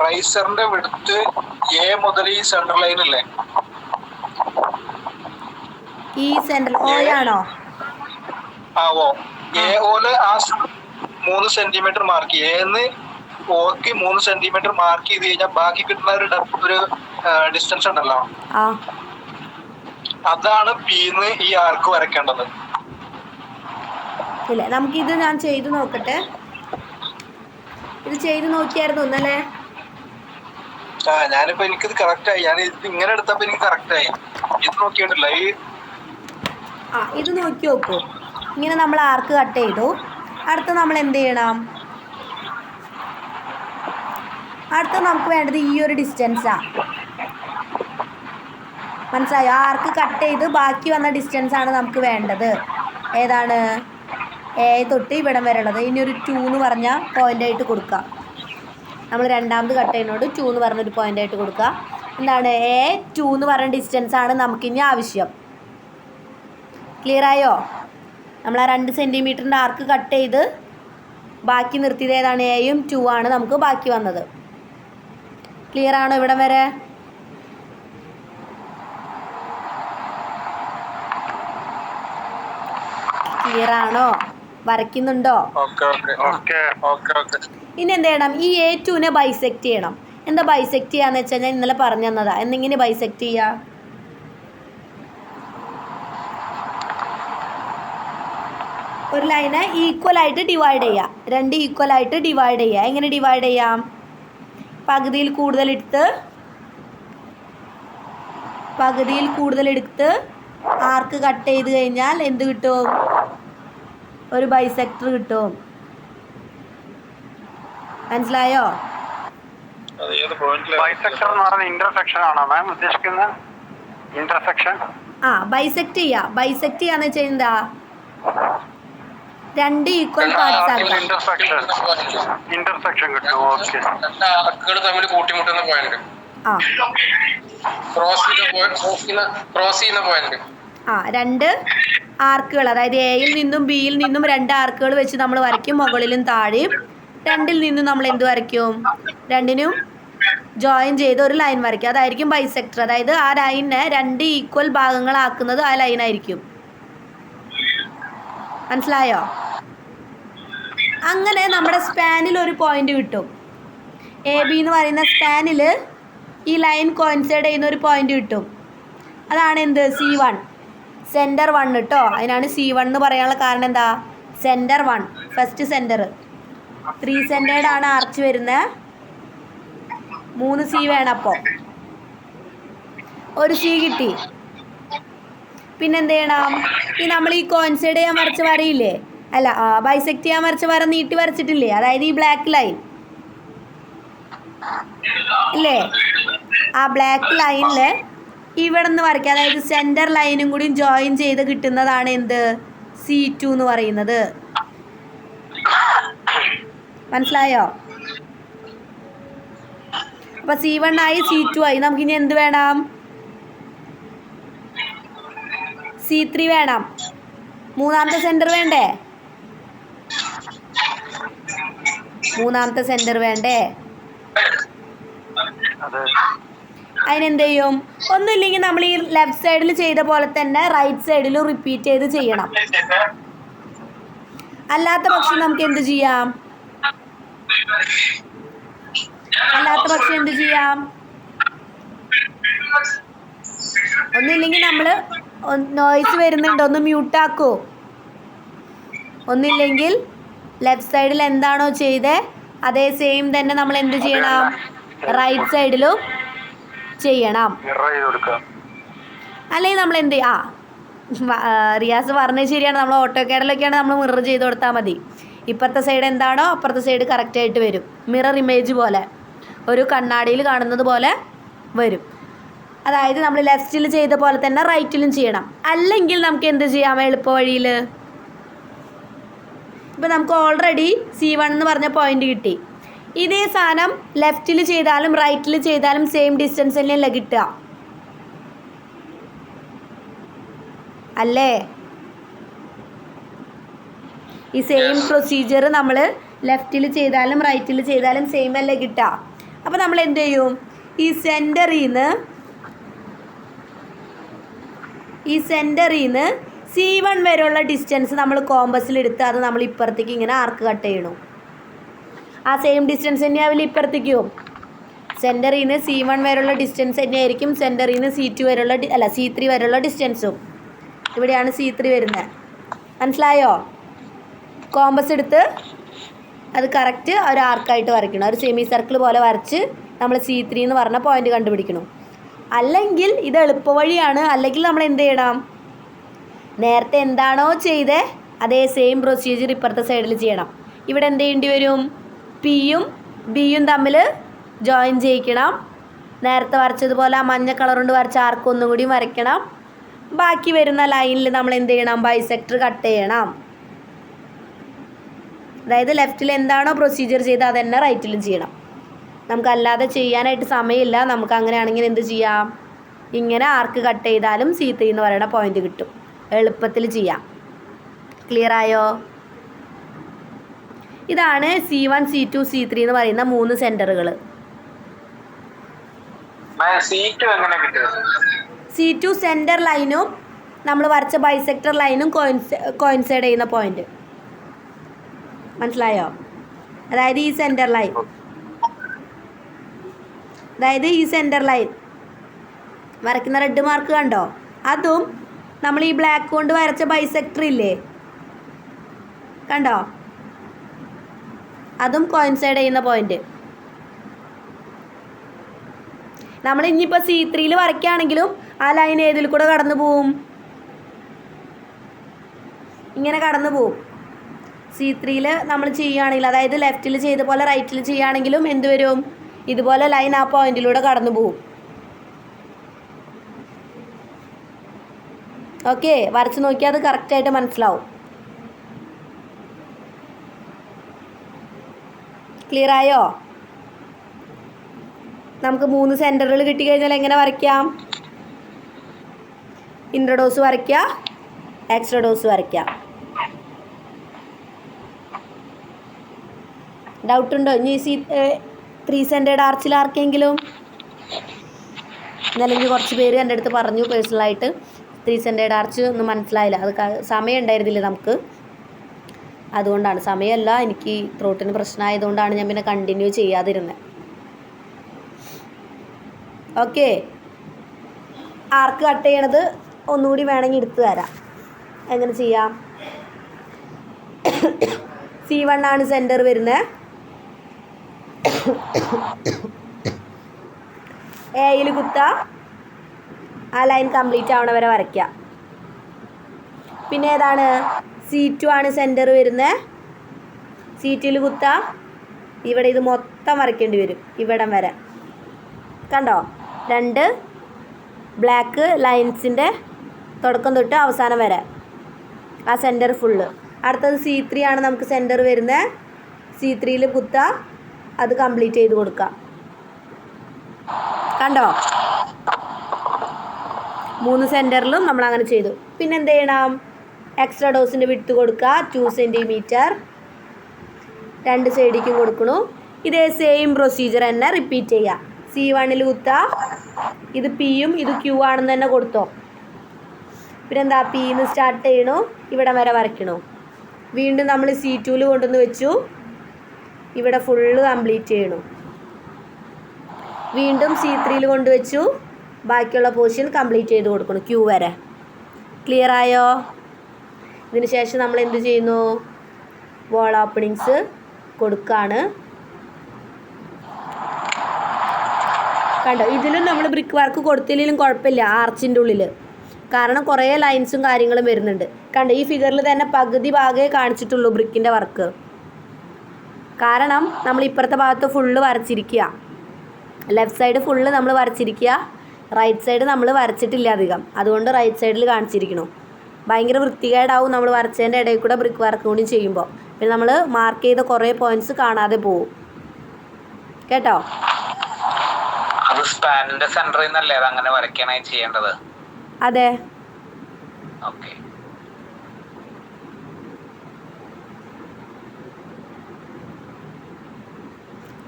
S3: റൈസറിന്റെ വിടുത്ത് എ മുതൽ ഈ സെൻട്രൽ ലൈൻ ഇല്ലേ,
S1: ഈ സെൻട്രൽ ഓ ആണോ?
S3: ഓ എ ഓല് ആ 3 സെന്റിമീറ്റർ മാർക്ക് ഏന്ന് ഓക്ക് 3 സെന്റിമീറ്റർ മാർക്ക് ചെയ്ത് കഴിഞ്ഞാൽ ബാക്കി കിട്ടുന്ന ഒരു ഡിസ്റ്റൻസ് ഉണ്ടല്ലോ, അതാണ് പിന്ന് ഈ ആർക്ക് വരയ്ക്കേണ്ടത്.
S1: ഇല്ല, നമുക്കിത് ഞാൻ ചെയ്ത് നോക്കട്ടെ. ഇത് ചെയ്ത് നോക്കിയായിരുന്നു ഒന്നല്ലേ?
S3: ഞാനിപ്പോ എനിക്കിത് കറക്റ്റ് ആയി. ഞാൻ ഇത് ഇങ്ങനെ എടുത്തപ്പോ എനിക്ക് കറക്റ്റ് ആയി. ഇത് നോക്കിയിട്ടില്ല.
S1: ഇത് നോക്കി നോക്കൂ. ഇങ്ങനെ നമ്മൾ ആർക്ക് കട്ട് ചെയ്തു. അടുത്ത നമ്മൾ എന്ത് ചെയ്യണം? അടുത്ത നമുക്ക് വേണ്ടത് ഈ ഒരു ഡിസ്റ്റൻസാണ്. മനസ്സിലായോ? ആർക്ക് കട്ട് ചെയ്ത് ബാക്കി വന്ന ഡിസ്റ്റൻസ് ആണ് നമുക്ക് വേണ്ടത്. ഏതാണ്? എ തൊട്ട് ഇവിടം വരെ ഉള്ളത്. ഇനി ഒരു 2 എന്ന് പറഞ്ഞ പോയിൻ്റായിട്ട് കൊടുക്കുക. നമ്മൾ രണ്ടാമത് കട്ട് ചെയ്യുന്നതുകൊണ്ട് 2 എന്ന് പറഞ്ഞൊരു പോയിൻ്റായിട്ട് കൊടുക്കുക. എന്താണ്? A2 എന്ന് പറഞ്ഞ ഡിസ്റ്റൻസ് ആണ് നമുക്കിനി ആവശ്യം. ക്ലിയർ ആയോ? നമ്മൾ ആ 2 സെൻറ്റിമീറ്ററിൻ്റെ ആർക്ക് കട്ട് ചെയ്ത് ബാക്കി നിർത്തിയത് ഏതാണ്? എയും 2 ആണ് നമുക്ക് ബാക്കി വന്നത്. ക്ലിയർ ആണോ ഇവിടം വരെ? ക്ലിയർ ആണോ? വരയ്ക്കുന്നുണ്ടോ? ഇനി എന്ത് ചെയ്യണം? ഈ A2നെ ബൈസെക്റ്റ് ചെയ്യണം. എന്താ ബൈസെക്റ്റ് ചെയ്യാന്ന് വെച്ച് കഴിഞ്ഞാൽ ഇന്നലെ പറഞ്ഞു തന്നതാ. എന്നെങ്ങനെ ബൈസെക്റ്റ് ചെയ്യുക? ഒരു ലൈനെ ഈക്വലായിട്ട് ഡിവൈഡ് ചെയ്യുക. 2 ഈക്വലായിട്ട് ഡിവൈഡ് ചെയ്യുക. എങ്ങനെ ഡിവൈഡ് ചെയ്യാം? പകുതിയിൽ കൂടുതലെടുത്ത് ആർക്ക് കട്ട് ചെയ്ത് കഴിഞ്ഞാൽ എന്ത് കിട്ടും? ഒരു ബൈസെക്ടർ കിട്ടും. മനസ്സിലായോ?
S3: ബൈസെക്ടർ എന്ന് പറയുന്നത് ഇന്റർസെക്ഷൻ ആണോ മാം ഉദ്ദേശിക്കുന്നത്? ഇന്റർസെക്ഷൻ
S1: ബൈസെക്റ്റ് ചെയ്യുക. ബൈസെക്റ്റ് ചെയ്യാന്ന് വെച്ചാൽ എന്താ? 2 ഈക്വൽ പാർട്സ് ആക്കുക.
S3: ഇന്റർസെക്ഷൻ കിട്ടും. ഓക്കെ.
S4: ആർക്കുകൾ തമ്മിൽ കൂട്ടിമുട്ടുന്ന പോയിന്റ്, ക്രോസ് ചെയ്യുന്ന പോയിന്റ്.
S1: 2 ആർക്കുകൾ, അതായത് എയിൽ നിന്നും ബിയിൽ നിന്നും 2 ആർക്കുകൾ വെച്ച് നമ്മൾ വരയ്ക്കും. മുകളിലും താഴെയും 2ൽ നിന്നും നമ്മൾ എന്ത് വരയ്ക്കും? 2നും ജോയിൻ ചെയ്ത് ഒരു ലൈൻ വരയ്ക്കും. അതായിരിക്കും ബൈസെക്ടർ. അതായത് ആ ലൈനിനെ 2 ഈക്വൽ ഭാഗങ്ങളാക്കുന്നത് ആ ലൈനായിരിക്കും. മനസ്സിലായോ? അങ്ങനെ നമ്മുടെ സ്പാനിൽ ഒരു പോയിന്റ് കിട്ടും. എ ബി എന്ന് പറയുന്ന സ്പാനിൽ ഈ ലൈൻ കോയിൻസൈഡ് ചെയ്യുന്ന ഒരു പോയിന്റ് കിട്ടും. അതാണ് എന്ത്? C1, സെൻറ്റർ 1 കേട്ടോ. അതിനാണ് C1 എന്ന് പറയാനുള്ള കാരണം എന്താ? Centre 1, first centre. 3 സെൻറ്റേർഡ് ആണ് ആർച്ച് വരുന്നത്. 3 C വേണം. അപ്പോൾ ഒരു C കിട്ടി. പിന്നെന്ത് ചെയ്യണം? നമ്മൾ ഈ കോയിൻസൈഡ് ചെയ്യാൻ വരച്ച വരയില്ലേ, അല്ല ബൈസെക്റ്റ് ചെയ്യാൻ വരച്ച വര നീട്ടി വരച്ചിട്ടില്ലേ, അതായത് ഈ ബ്ലാക്ക് ലൈൻ ഇല്ലേ, ആ ബ്ലാക്ക് ലൈനിൽ ഇവിടെ നിന്ന് വരയ്ക്കുക. അതായത് സെൻറ്റർ ലൈനും കൂടി ജോയിൻ ചെയ്ത് കിട്ടുന്നതാണ് എന്ത്? C2 എന്ന് പറയുന്നത്. മനസ്സിലായോ? അപ്പോൾ C1 ആയി, C2 ആയി. നമുക്കിനി എന്ത് വേണം? C3 വേണം. മൂന്നാമത്തെ സെൻറ്റർ വേണ്ടേ? അതിനെന്ത് ചെയ്യും? ഒന്നുമില്ലെങ്കിൽ നമ്മൾ ഈ ലെഫ്റ്റ് സൈഡിൽ ചെയ്ത പോലെ തന്നെ റൈറ്റ് സൈഡിലും റിപ്പീറ്റ് ചെയ്ത് ചെയ്യണം. അല്ലാത്ത പക്ഷം നമുക്ക് എന്ത് ചെയ്യാം? ഒന്നില്ലെങ്കിൽ നമ്മൾ നോയ്സ് വരുന്നുണ്ട്, ഒന്ന് മ്യൂട്ടാക്കോ. ഒന്നില്ലെങ്കിൽ ലെഫ്റ്റ് സൈഡിൽ എന്താണോ ചെയ്തേ അതേ സെയിം തന്നെ നമ്മൾ എന്ത് ചെയ്യണം? റൈറ്റ് സൈഡിലും ചെയ്യണം. അല്ലെങ്കിൽ നമ്മൾ എന്ത് റിയാസ് പറഞ്ഞത് ശരിയാണ്. നമ്മൾ ഓട്ടോകാഡിലൊക്കെയാണ് നമ്മൾ മിറർ ചെയ്ത് കൊടുത്താൽ മതി. ഇപ്പുറത്തെ സൈഡ് എന്താണോ അപ്പുറത്തെ സൈഡ് കറക്റ്റായിട്ട് വരും. മിറർ ഇമേജ് പോലെ, ഒരു കണ്ണാടിയിൽ കാണുന്നത് പോലെ വരും. അതായത് നമ്മൾ ലെഫ്റ്റിൽ ചെയ്ത പോലെ തന്നെ റൈറ്റിലും ചെയ്യണം. അല്ലെങ്കിൽ നമുക്ക് എന്ത് ചെയ്യാം? എളുപ്പ വഴിയിൽ ഇപ്പോൾ നമുക്ക് ഓൾറെഡി C1 എന്ന് പറഞ്ഞ പോയിന്റ് കിട്ടി. ഇതേ സാധനം ലെഫ്റ്റിൽ ചെയ്താലും റൈറ്റിൽ ചെയ്താലും സെയിം ഡിസ്റ്റൻസ് തന്നെയല്ല കിട്ടുക, അല്ലേ? ഈ സെയിം പ്രൊസീജിയർ നമ്മൾ ലെഫ്റ്റിൽ ചെയ്താലും റൈറ്റിൽ ചെയ്താലും സെയിം അല്ലേ കിട്ടുക. അപ്പോൾ നമ്മൾ എന്ത് ചെയ്യും? ഈ സെൻറ്ററിൽ നിന്ന് C1 വരെയുള്ള ഡിസ്റ്റൻസ് നമ്മൾ കോമ്പസിലെടുത്ത് അത് നമ്മൾ ഇപ്പുറത്തേക്ക് ഇങ്ങനെ ആർക്ക് കട്ട് ചെയ്യണം. ആ സെയിം ഡിസ്റ്റൻസ് തന്നെയാവില്ല ഇപ്പുറത്തേക്കും. സെൻറ്ററിൽ നിന്ന് C1 വരെയുള്ള ഡിസ്റ്റൻസ് തന്നെയായിരിക്കും സെൻറ്ററിൽ നിന്ന് C2 വരെയുള്ള C3 വരെയുള്ള ഡിസ്റ്റൻസും. ഇവിടെയാണ് C3 വരുന്നത്. മനസ്സിലായോ? കോമ്പസ് എടുത്ത് അത് കറക്റ്റ് ഒരു ആർക്കായിട്ട് വരയ്ക്കണം. ഒരു സെമി സർക്കിൾ പോലെ വരച്ച് നമ്മൾ C3 എന്ന് പറഞ്ഞ പോയിന്റ് കണ്ടുപിടിക്കണം. അല്ലെങ്കിൽ ഇത് എളുപ്പവഴിയാണ്. അല്ലെങ്കിൽ നമ്മൾ എന്ത് ചെയ്യണം? നേരത്തെ എന്താണോ ചെയ്തേ അതേ സെയിം പ്രൊസീജിയർ ഇപ്പുറത്തെ സൈഡിൽ ചെയ്യണം. ഇവിടെ എന്ത് ചെയ്യേണ്ടി വരും? പിയും ബിയും തമ്മിൽ ജോയിൻ ചെയ്യിക്കണം. നേരത്തെ വരച്ചതുപോലെ ആ മഞ്ഞ കളർ കൊണ്ട് വരച്ച ആർക്ക് ഒന്നും കൂടി വരയ്ക്കണം. ബാക്കി വരുന്ന ലൈനിൽ നമ്മൾ എന്ത് ചെയ്യണം? ബൈസെക്ടർ കട്ട് ചെയ്യണം. അതായത് ലെഫ്റ്റിൽ എന്താണോ പ്രൊസീജിയർ ചെയ്തത് അത് തന്നെ റൈറ്റിലും ചെയ്യണം. നമുക്കല്ലാതെ ചെയ്യാനായിട്ട് സമയമില്ല. നമുക്ക് അങ്ങനെയാണെങ്കിൽ എന്ത് ചെയ്യാം? ഇങ്ങനെ ആർക്ക് കട്ട് ചെയ്താലും C3 എന്ന് പറയുന്ന പോയിന്റ് കിട്ടും. എളുപ്പത്തിൽ ചെയ്യാം. ക്ലിയർ ആയോ? ഇതാണ് C1, C2, C3 എന്ന് പറയുന്ന 3 സെൻറ്ററുകൾ. C2 സെൻറ്റർ ലൈനും നമ്മൾ വരച്ച ബൈസെക്ടർ ലൈനും കോയിൻസൈഡ് ചെയ്യുന്ന പോയിന്റ്. മനസ്സിലായോ? അതായത് ഈ സെൻറ്റർ ലൈൻ വരയ്ക്കുന്ന റെഡ് മാർക്ക് കണ്ടോ? അതും നമ്മൾ ഈ ബ്ലാക്ക് കൊണ്ട് വരച്ച ബൈസെക്ടർ ഇല്ലേ, കണ്ടോ? അതും കോയിൻസൈഡ് ചെയ്യുന്ന പോയിന്റ്. നമ്മൾ ഇനിയിപ്പോൾ C3 വരയ്ക്കുകയാണെങ്കിലും ആ ലൈൻ ഏതിൽ കൂടെ കടന്നു പോവും? ഇങ്ങനെ കടന്നു പോവും. C3 നമ്മൾ ചെയ്യുകയാണെങ്കിൽ, അതായത് ലെഫ്റ്റിൽ ചെയ്ത പോലെ റൈറ്റിൽ ചെയ്യുകയാണെങ്കിലും എന്ത് വരും? ഇതുപോലെ ലൈൻ ആ പോയിന്റിലൂടെ കടന്നു പോവും. ഓക്കെ, വരച്ച് നോക്കിയാൽ അത് കറക്റ്റായിട്ട് മനസ്സിലാവും. ക്ലിയർ ആയോ? നമുക്ക് 3 സെൻറ്ററുകൾ കിട്ടിക്കഴിഞ്ഞാൽ എങ്ങനെ വരയ്ക്കാം? ഇൻട്രഡോസ് വരയ്ക്കുക, എക്സ്ട്രഡോസ് വരയ്ക്കുക. ഡൗട്ടുണ്ടോ ഇനി C3 സെൻറ്റേർഡ് ആർച്ചിൽ ആർക്കെങ്കിലും? എന്നല്ലെങ്കിൽ കുറച്ച് പേര് എൻ്റെ അടുത്ത് പറഞ്ഞു പേഴ്സണലായിട്ട് 3 സെൻറ്റേർഡ് ആർച്ച് ഒന്നും മനസ്സിലായില്ല. അത് സമയം ഉണ്ടായിരുന്നില്ല നമുക്ക്, അതുകൊണ്ടാണ്. സമയമല്ല, എനിക്ക് ത്രോട്ടിന് പ്രശ്നമായതുകൊണ്ടാണ് ഞാൻ പിന്നെ കണ്ടിന്യൂ ചെയ്യാതിരുന്നത്. ഓക്കെ, ആർക്ക് കട്ട് ചെയ്യണത് ഒന്നുകൂടി വേണമെങ്കിൽ എടുത്തു തരാം. എങ്ങനെ ചെയ്യാം? C1 ആണ് സെൻറ്റർ വരുന്നത്. എയിൽ കുത്തുക, ആ ലൈൻ കംപ്ലീറ്റ് ആവണ വരെ വരയ്ക്കുക. പിന്നെ ഏതാണ്? C2 ആണ് സെൻറ്റർ വരുന്നത്. C2 കുത്തുക, ഇവിടെ ഇത് മൊത്തം വരയ്ക്കേണ്ടി വരും ഇവിടം വരെ. കണ്ടോ? 2 ബ്ലാക്ക് ലൈൻസിൻ്റെ തുടക്കം തൊട്ട് അവസാനം വരെ ആ സെൻറ്റർ ഫുള്ള്. അടുത്തത് C3 ആണ് നമുക്ക് സെൻറ്റർ വരുന്നത്. C3 കുത്തുക, അത് കംപ്ലീറ്റ് ചെയ്ത് കൊടുക്കുക. കണ്ടോ? 3 സെൻറ്ററിലും നമ്മൾ അങ്ങനെ ചെയ്തു. പിന്നെ എന്ത് ചെയ്യണം? എക്സ്ട്രാ ഡോസിൻ്റെ വിട്ട് കൊടുക്കുക 2 സെൻറ്റിമീറ്റർ. 2 സൈഡിലേക്കും കൊടുക്കണു. ഇതേ സെയിം പ്രൊസീജിയർ തന്നെ റിപ്പീറ്റ് ചെയ്യുക. C1 കുത്തുക. ഇത് പിയും ഇത് ക്യൂ ആണെന്ന് തന്നെ കൊടുത്തോ. പിന്നെന്താ പിന്ന് സ്റ്റാർട്ട് ചെയ്യണു, ഇവിടെ വരെ വരയ്ക്കണു. വീണ്ടും നമ്മൾ C2 കൊണ്ടുവന്ന് വെച്ചു, ഇവിടെ ഫുള്ള് കംപ്ലീറ്റ് ചെയ്യണു. വീണ്ടും C3 കൊണ്ടുവച്ചു, ബാക്കിയുള്ള പോർഷൻ കംപ്ലീറ്റ് ചെയ്ത് കൊടുക്കണം ക്യൂ വരെ. ക്ലിയർ ആയോ? ഇതിന് ശേഷം നമ്മൾ എന്ത് ചെയ്യുന്നു? വോൾ ഓപ്പണിങ്സ് കൊടുക്കുകയാണ്. കണ്ടോ, ഇതിലും നമ്മൾ ബ്രിക്ക് വർക്ക് കൊടുത്തില്ലെങ്കിലും കുഴപ്പമില്ല ആർച്ചിൻ്റെ ഉള്ളിൽ, കാരണം കുറേ ലൈൻസും കാര്യങ്ങളും വരുന്നുണ്ട്. കണ്ടോ, ഈ ഫിഗറിൽ തന്നെ പകുതി ഭാഗമേ കാണിച്ചിട്ടുള്ളൂ ബ്രിക്കിൻ്റെ വർക്ക്. കാരണം നമ്മൾ ഇപ്പുറത്തെ ഭാഗത്ത് ഫുള്ള് വരച്ചിരിക്കുക, ലെഫ്റ്റ് സൈഡ് ഫുള്ള് നമ്മൾ വരച്ചിരിക്കുക, റൈറ്റ് സൈഡ് നമ്മൾ വരച്ചിട്ടില്ല അധികം, അതുകൊണ്ട് റൈറ്റ് സൈഡിൽ കാണിച്ചിരിക്കണം. ഭയങ്കര വൃത്തികേടാവും നമ്മൾ വരച്ചതിൻ്റെ ഇടയിൽ കൂടെ ബ്രിക്ക് വർക്ക് കൂടി ചെയ്യുമ്പോൾ. പിന്നെ നമ്മൾ മാർക്ക് ചെയ്ത കുറേ പോയിന്റ്സ് കാണാതെ പോവും. കേട്ടോ?
S2: അത് സ്പാനിന്റെ സെന്ററിൽ നിന്നല്ലേ അത് അങ്ങനെ വരയ്ക്കാനായി ചെയ്യേണ്ടത്?
S1: അതെ.
S2: ഓക്കെ.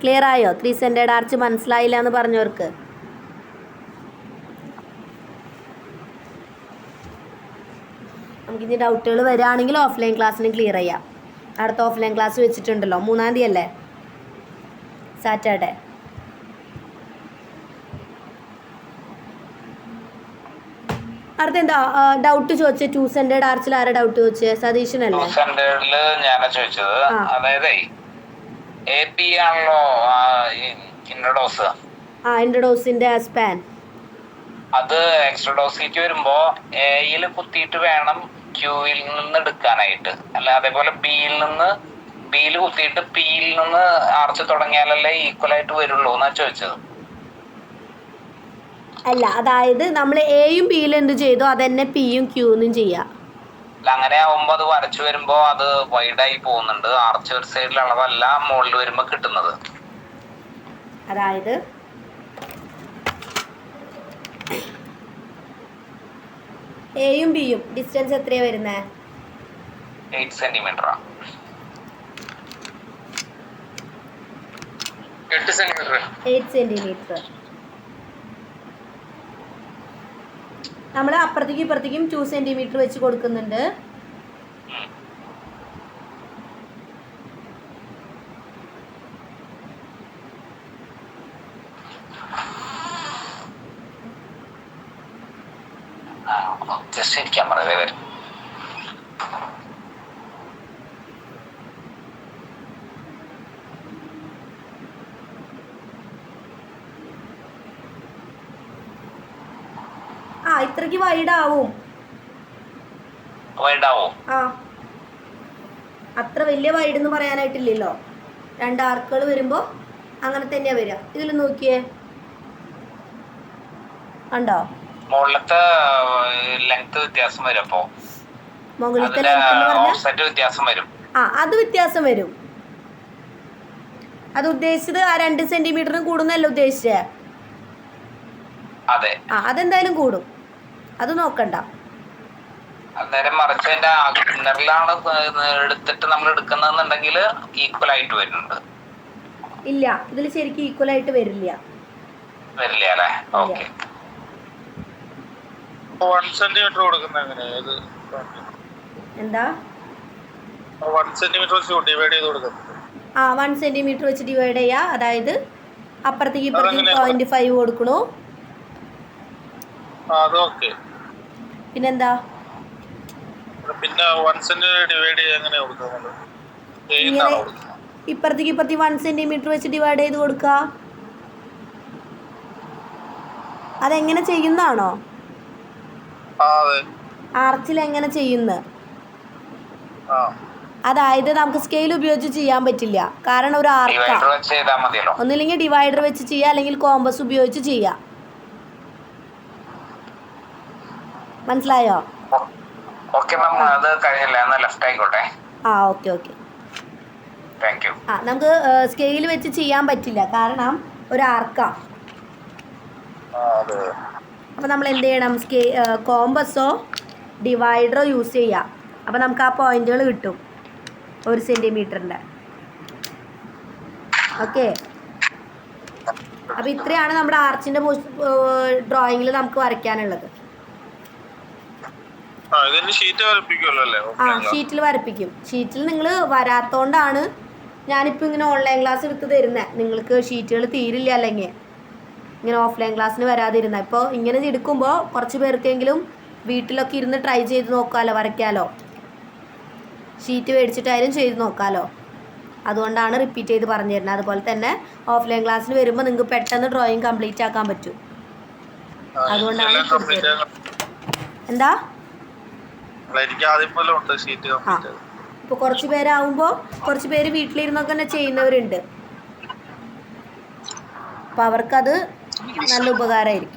S1: ക്ലിയർ ആയോ? 3 സെൻറ്റേഡ് ആർച്ച് മനസ്സിലായില്ല എന്ന് പറഞ്ഞവർക്ക്? നമുക്കിനി ഡൗട്ടുകൾ വരികയാണെങ്കിൽ ഓഫ്ലൈൻ ക്ലാസ്സിന് ക്ലിയർ ചെയ്യാം. അടുത്ത ഓഫ്ലൈൻ ക്ലാസ് വെച്ചിട്ടുണ്ടല്ലോ, 3-ാം തീയതി അല്ലേ, സാറ്റർഡേ. അടുത്ത എന്താ ഡൗട്ട് ചോദിച്ചേ? 2 സെൻറ്റേഡ് ആർച്ചിൽ ആരാ ഡൗട്ട് ചോദിച്ചേ? സതീശനല്ലേ?
S2: 2 സെന്റേഡില് ഞാനാ ചോദിച്ചത്. അതായത് AP ആണല്ലോ ഇൻട്രഡോസ്.
S1: ഇൻട്രഡോസിന്റെ സ്പാൻ.
S2: അത് എക്സ്ട്രഡോസിലേക്ക് വരുമ്പോ എയിൽ കുത്തിയിട്ട് വേണം ക്യൂയിൽ നിന്ന് എടുക്കാനായിട്ട്, അല്ല അതേപോലെ ബിയിൽ കുത്തിയിട്ട് പിയിൽ നിന്ന് ആർച്ച് തുടങ്ങിയാലല്ലേ ഈക്വൽ ആയിട്ട് വരുള്ളൂ എന്നാ ചോദിച്ചത്.
S1: അല്ല, അതായത് നമ്മൾ എയും ബിയിലും എന്ത് ചെയ്തോ അതന്നെ പിയും ക്യൂന്നും ചെയ്യാം.
S2: അങ്ങനെ ആവുമ്പോ അത് വരച്ചു വരുമ്പോ അത് വൈഡായി പോകുന്നുണ്ട്. ആർച്ച് ഒരു സൈഡിൽ അളവല്ല മുകളിൽ വരുമ്പോ കിട്ടുന്നത്.
S1: അതായത് എയും ബിയും ഡിസ്റ്റൻസ് എത്രയാ വരുന്നത്?
S2: 8 സെന്റിമീറ്റർ.
S4: 8 സെന്റിമീറ്റർ.
S1: 8 സെന്റിമീറ്റർ. നമ്മൾ അപ്പുറത്തേക്കും ഇപ്പുറത്തേക്കും 2 സെന്റിമീറ്റർ വെച്ച് കൊടുക്കുന്നുണ്ട്.
S2: ജസ്റ്റ് ഇരിക്കാൻ പറയേ വരും.
S1: ഇത്രയ്ക്ക് വൈഡാവും. അത്ര വലിയ വൈഡ് എന്ന് പറയാനായിട്ടില്ലല്ലോ. 2 ആർക്കുകൾ വരുമ്പോൾ അങ്ങനെ തന്നെയാ വരിക. ഇതിൽ നോക്കിയേ, കണ്ടോ?
S2: മുകളിലത്തെ ലെങ്ത് വ്യത്യാസം വരും. അപ്പോ
S1: മുകളിലത്തെ
S2: ഓഫ്സെറ്റ് വ്യത്യാസം വരും.
S1: അത് വ്യത്യാസം വരും. അത് ഉദ്ദേശിച്ചത് ആ 2 സെന്റിമീറ്ററിന് കൂടുന്നല്ല ഉദ്ദേശിച്ചേ.
S2: അതെ,
S1: അതെന്തായാലും കൂടും, അത് നോക്കണ്ട.
S2: അന്നേരം മറിച്ചതിന്റെ ഇന്നറിലാണ് എടുത്തിട്ട് നമ്മൾ എടുക്കുന്നതെന്നുണ്ടെങ്കിൽ ഈക്വൽ ആയിട്ട് വരുന്നുണ്ട്.
S1: ഇല്ല, ഇതിൽ ശരിക്കും ഈക്വൽ ആയിട്ട് വരില്ല
S2: അല്ലേ? ഓക്കെ.
S3: 1 സെന്റിമീറ്റർ കൊടുക്കുന്നത് എങ്ങനെയാ?
S1: എന്താ
S3: 1 സെന്റിമീറ്റർ വെച്ച് ഡിവൈഡ് ചെയ്ത് കൊടുക്കുന്നത്?
S1: 1 സെന്റിമീറ്റർ വെച്ച് ഡിവൈഡ് ചെയ്യാ. അതായത് അപ്പുറത്തേക്ക് ഇപ്പുറത്തേക്ക് 0.5 കൊടുക്കണു. പിന്നെന്താ?
S3: പിന്നെ 1 സെന്റിമീറ്റർ ഡിവൈഡ് ചെയ്യാൻ എങ്ങനെയാ കൊടുക്കുന്നത്?
S1: ഇപ്പുറത്തേക്ക് ഇപ്പുറത്തേക്ക് 1 സെന്റിമീറ്റർ വെച്ച് ഡിവൈഡ് ചെയ്ത് കൊടുക്കുക. അതെങ്ങനെ ചെയ്യുന്നതാണോ? ആർച്ചിൽ എങ്ങനെ ചെയ്യുന്നത്? അതായത് നമുക്ക് സ്കെയിൽ ഉപയോഗിച്ച് ചെയ്യാൻ പറ്റില്ല, കാരണം ഒരു ആർക്കാ. ഒന്നില്ലെങ്കിൽ ഡിവൈഡർ വെച്ച് ചെയ്യാം, അല്ലെങ്കിൽ കോമ്പസ് ഉപയോഗിച്ച് ചെയ്യാം. മനസ്സിലായോ?
S2: ഓക്കെ,
S1: നമുക്ക് സ്കെയിൽ വെച്ച് ചെയ്യാൻ പറ്റില്ല, കാരണം ഒരു ആർക്കാ. അപ്പോൾ നമ്മൾ എന്ത് ചെയ്യണം? കോമ്പസോ ഡിവൈഡറോ യൂസ് ചെയ്യാം. അപ്പോൾ നമുക്ക് ആ പോയിന്റുകൾ കിട്ടും 1 സെന്റിമീറ്ററിൻ്റെ. ഓക്കെ. അപ്പോൾ ഇത്രയാണ് നമ്മുടെ ആർച്ചിൻ്റെ ഡ്രോയിങ്ങിൽ നമുക്ക് വരയ്ക്കാനുള്ളത്. ഷീറ്റിൽ വരപ്പിക്കും. ഷീറ്റിൽ നിങ്ങൾ വരാത്തോണ്ടാണ് ഞാനിപ്പോൾ ഇങ്ങനെ ഓൺലൈൻ ക്ലാസ് എടുത്ത് തരുന്നത്. നിങ്ങൾക്ക് ഷീറ്റുകൾ തീരില്ല അല്ലെങ്കിൽ ഇങ്ങനെ ഓഫ്ലൈൻ ക്ലാസ്സിന് വരാതിരുന്നത്. ഇപ്പോൾ ഇങ്ങനെ എടുക്കുമ്പോൾ കുറച്ച് പേർക്കെങ്കിലും വീട്ടിലൊക്കെ ഇരുന്ന് ട്രൈ ചെയ്ത് നോക്കാമല്ലോ, വരയ്ക്കാമല്ലോ. ഷീറ്റ് മേടിച്ചിട്ടായാലും ചെയ്ത് നോക്കാമല്ലോ. അതുകൊണ്ടാണ് റിപ്പീറ്റ് ചെയ്ത് പറഞ്ഞു തരുന്നത്. അതുപോലെ തന്നെ ഓഫ്ലൈൻ ക്ലാസ്സിന് വരുമ്പോൾ നിങ്ങൾക്ക് പെട്ടെന്ന് ഡ്രോയിങ് കംപ്ലീറ്റ് ആക്കാൻ പറ്റും. അതുകൊണ്ടാണ് എന്താ ഇപ്പോൾ കുറച്ച് പേരാകുമ്പോൾ കുറച്ച് പേര് വീട്ടിലിരുന്നൊക്കെ തന്നെ ചെയ്യുന്നവരുണ്ട്. അപ്പോൾ അവർക്കത് നല്ല ഉപകാരമായിരിക്കും.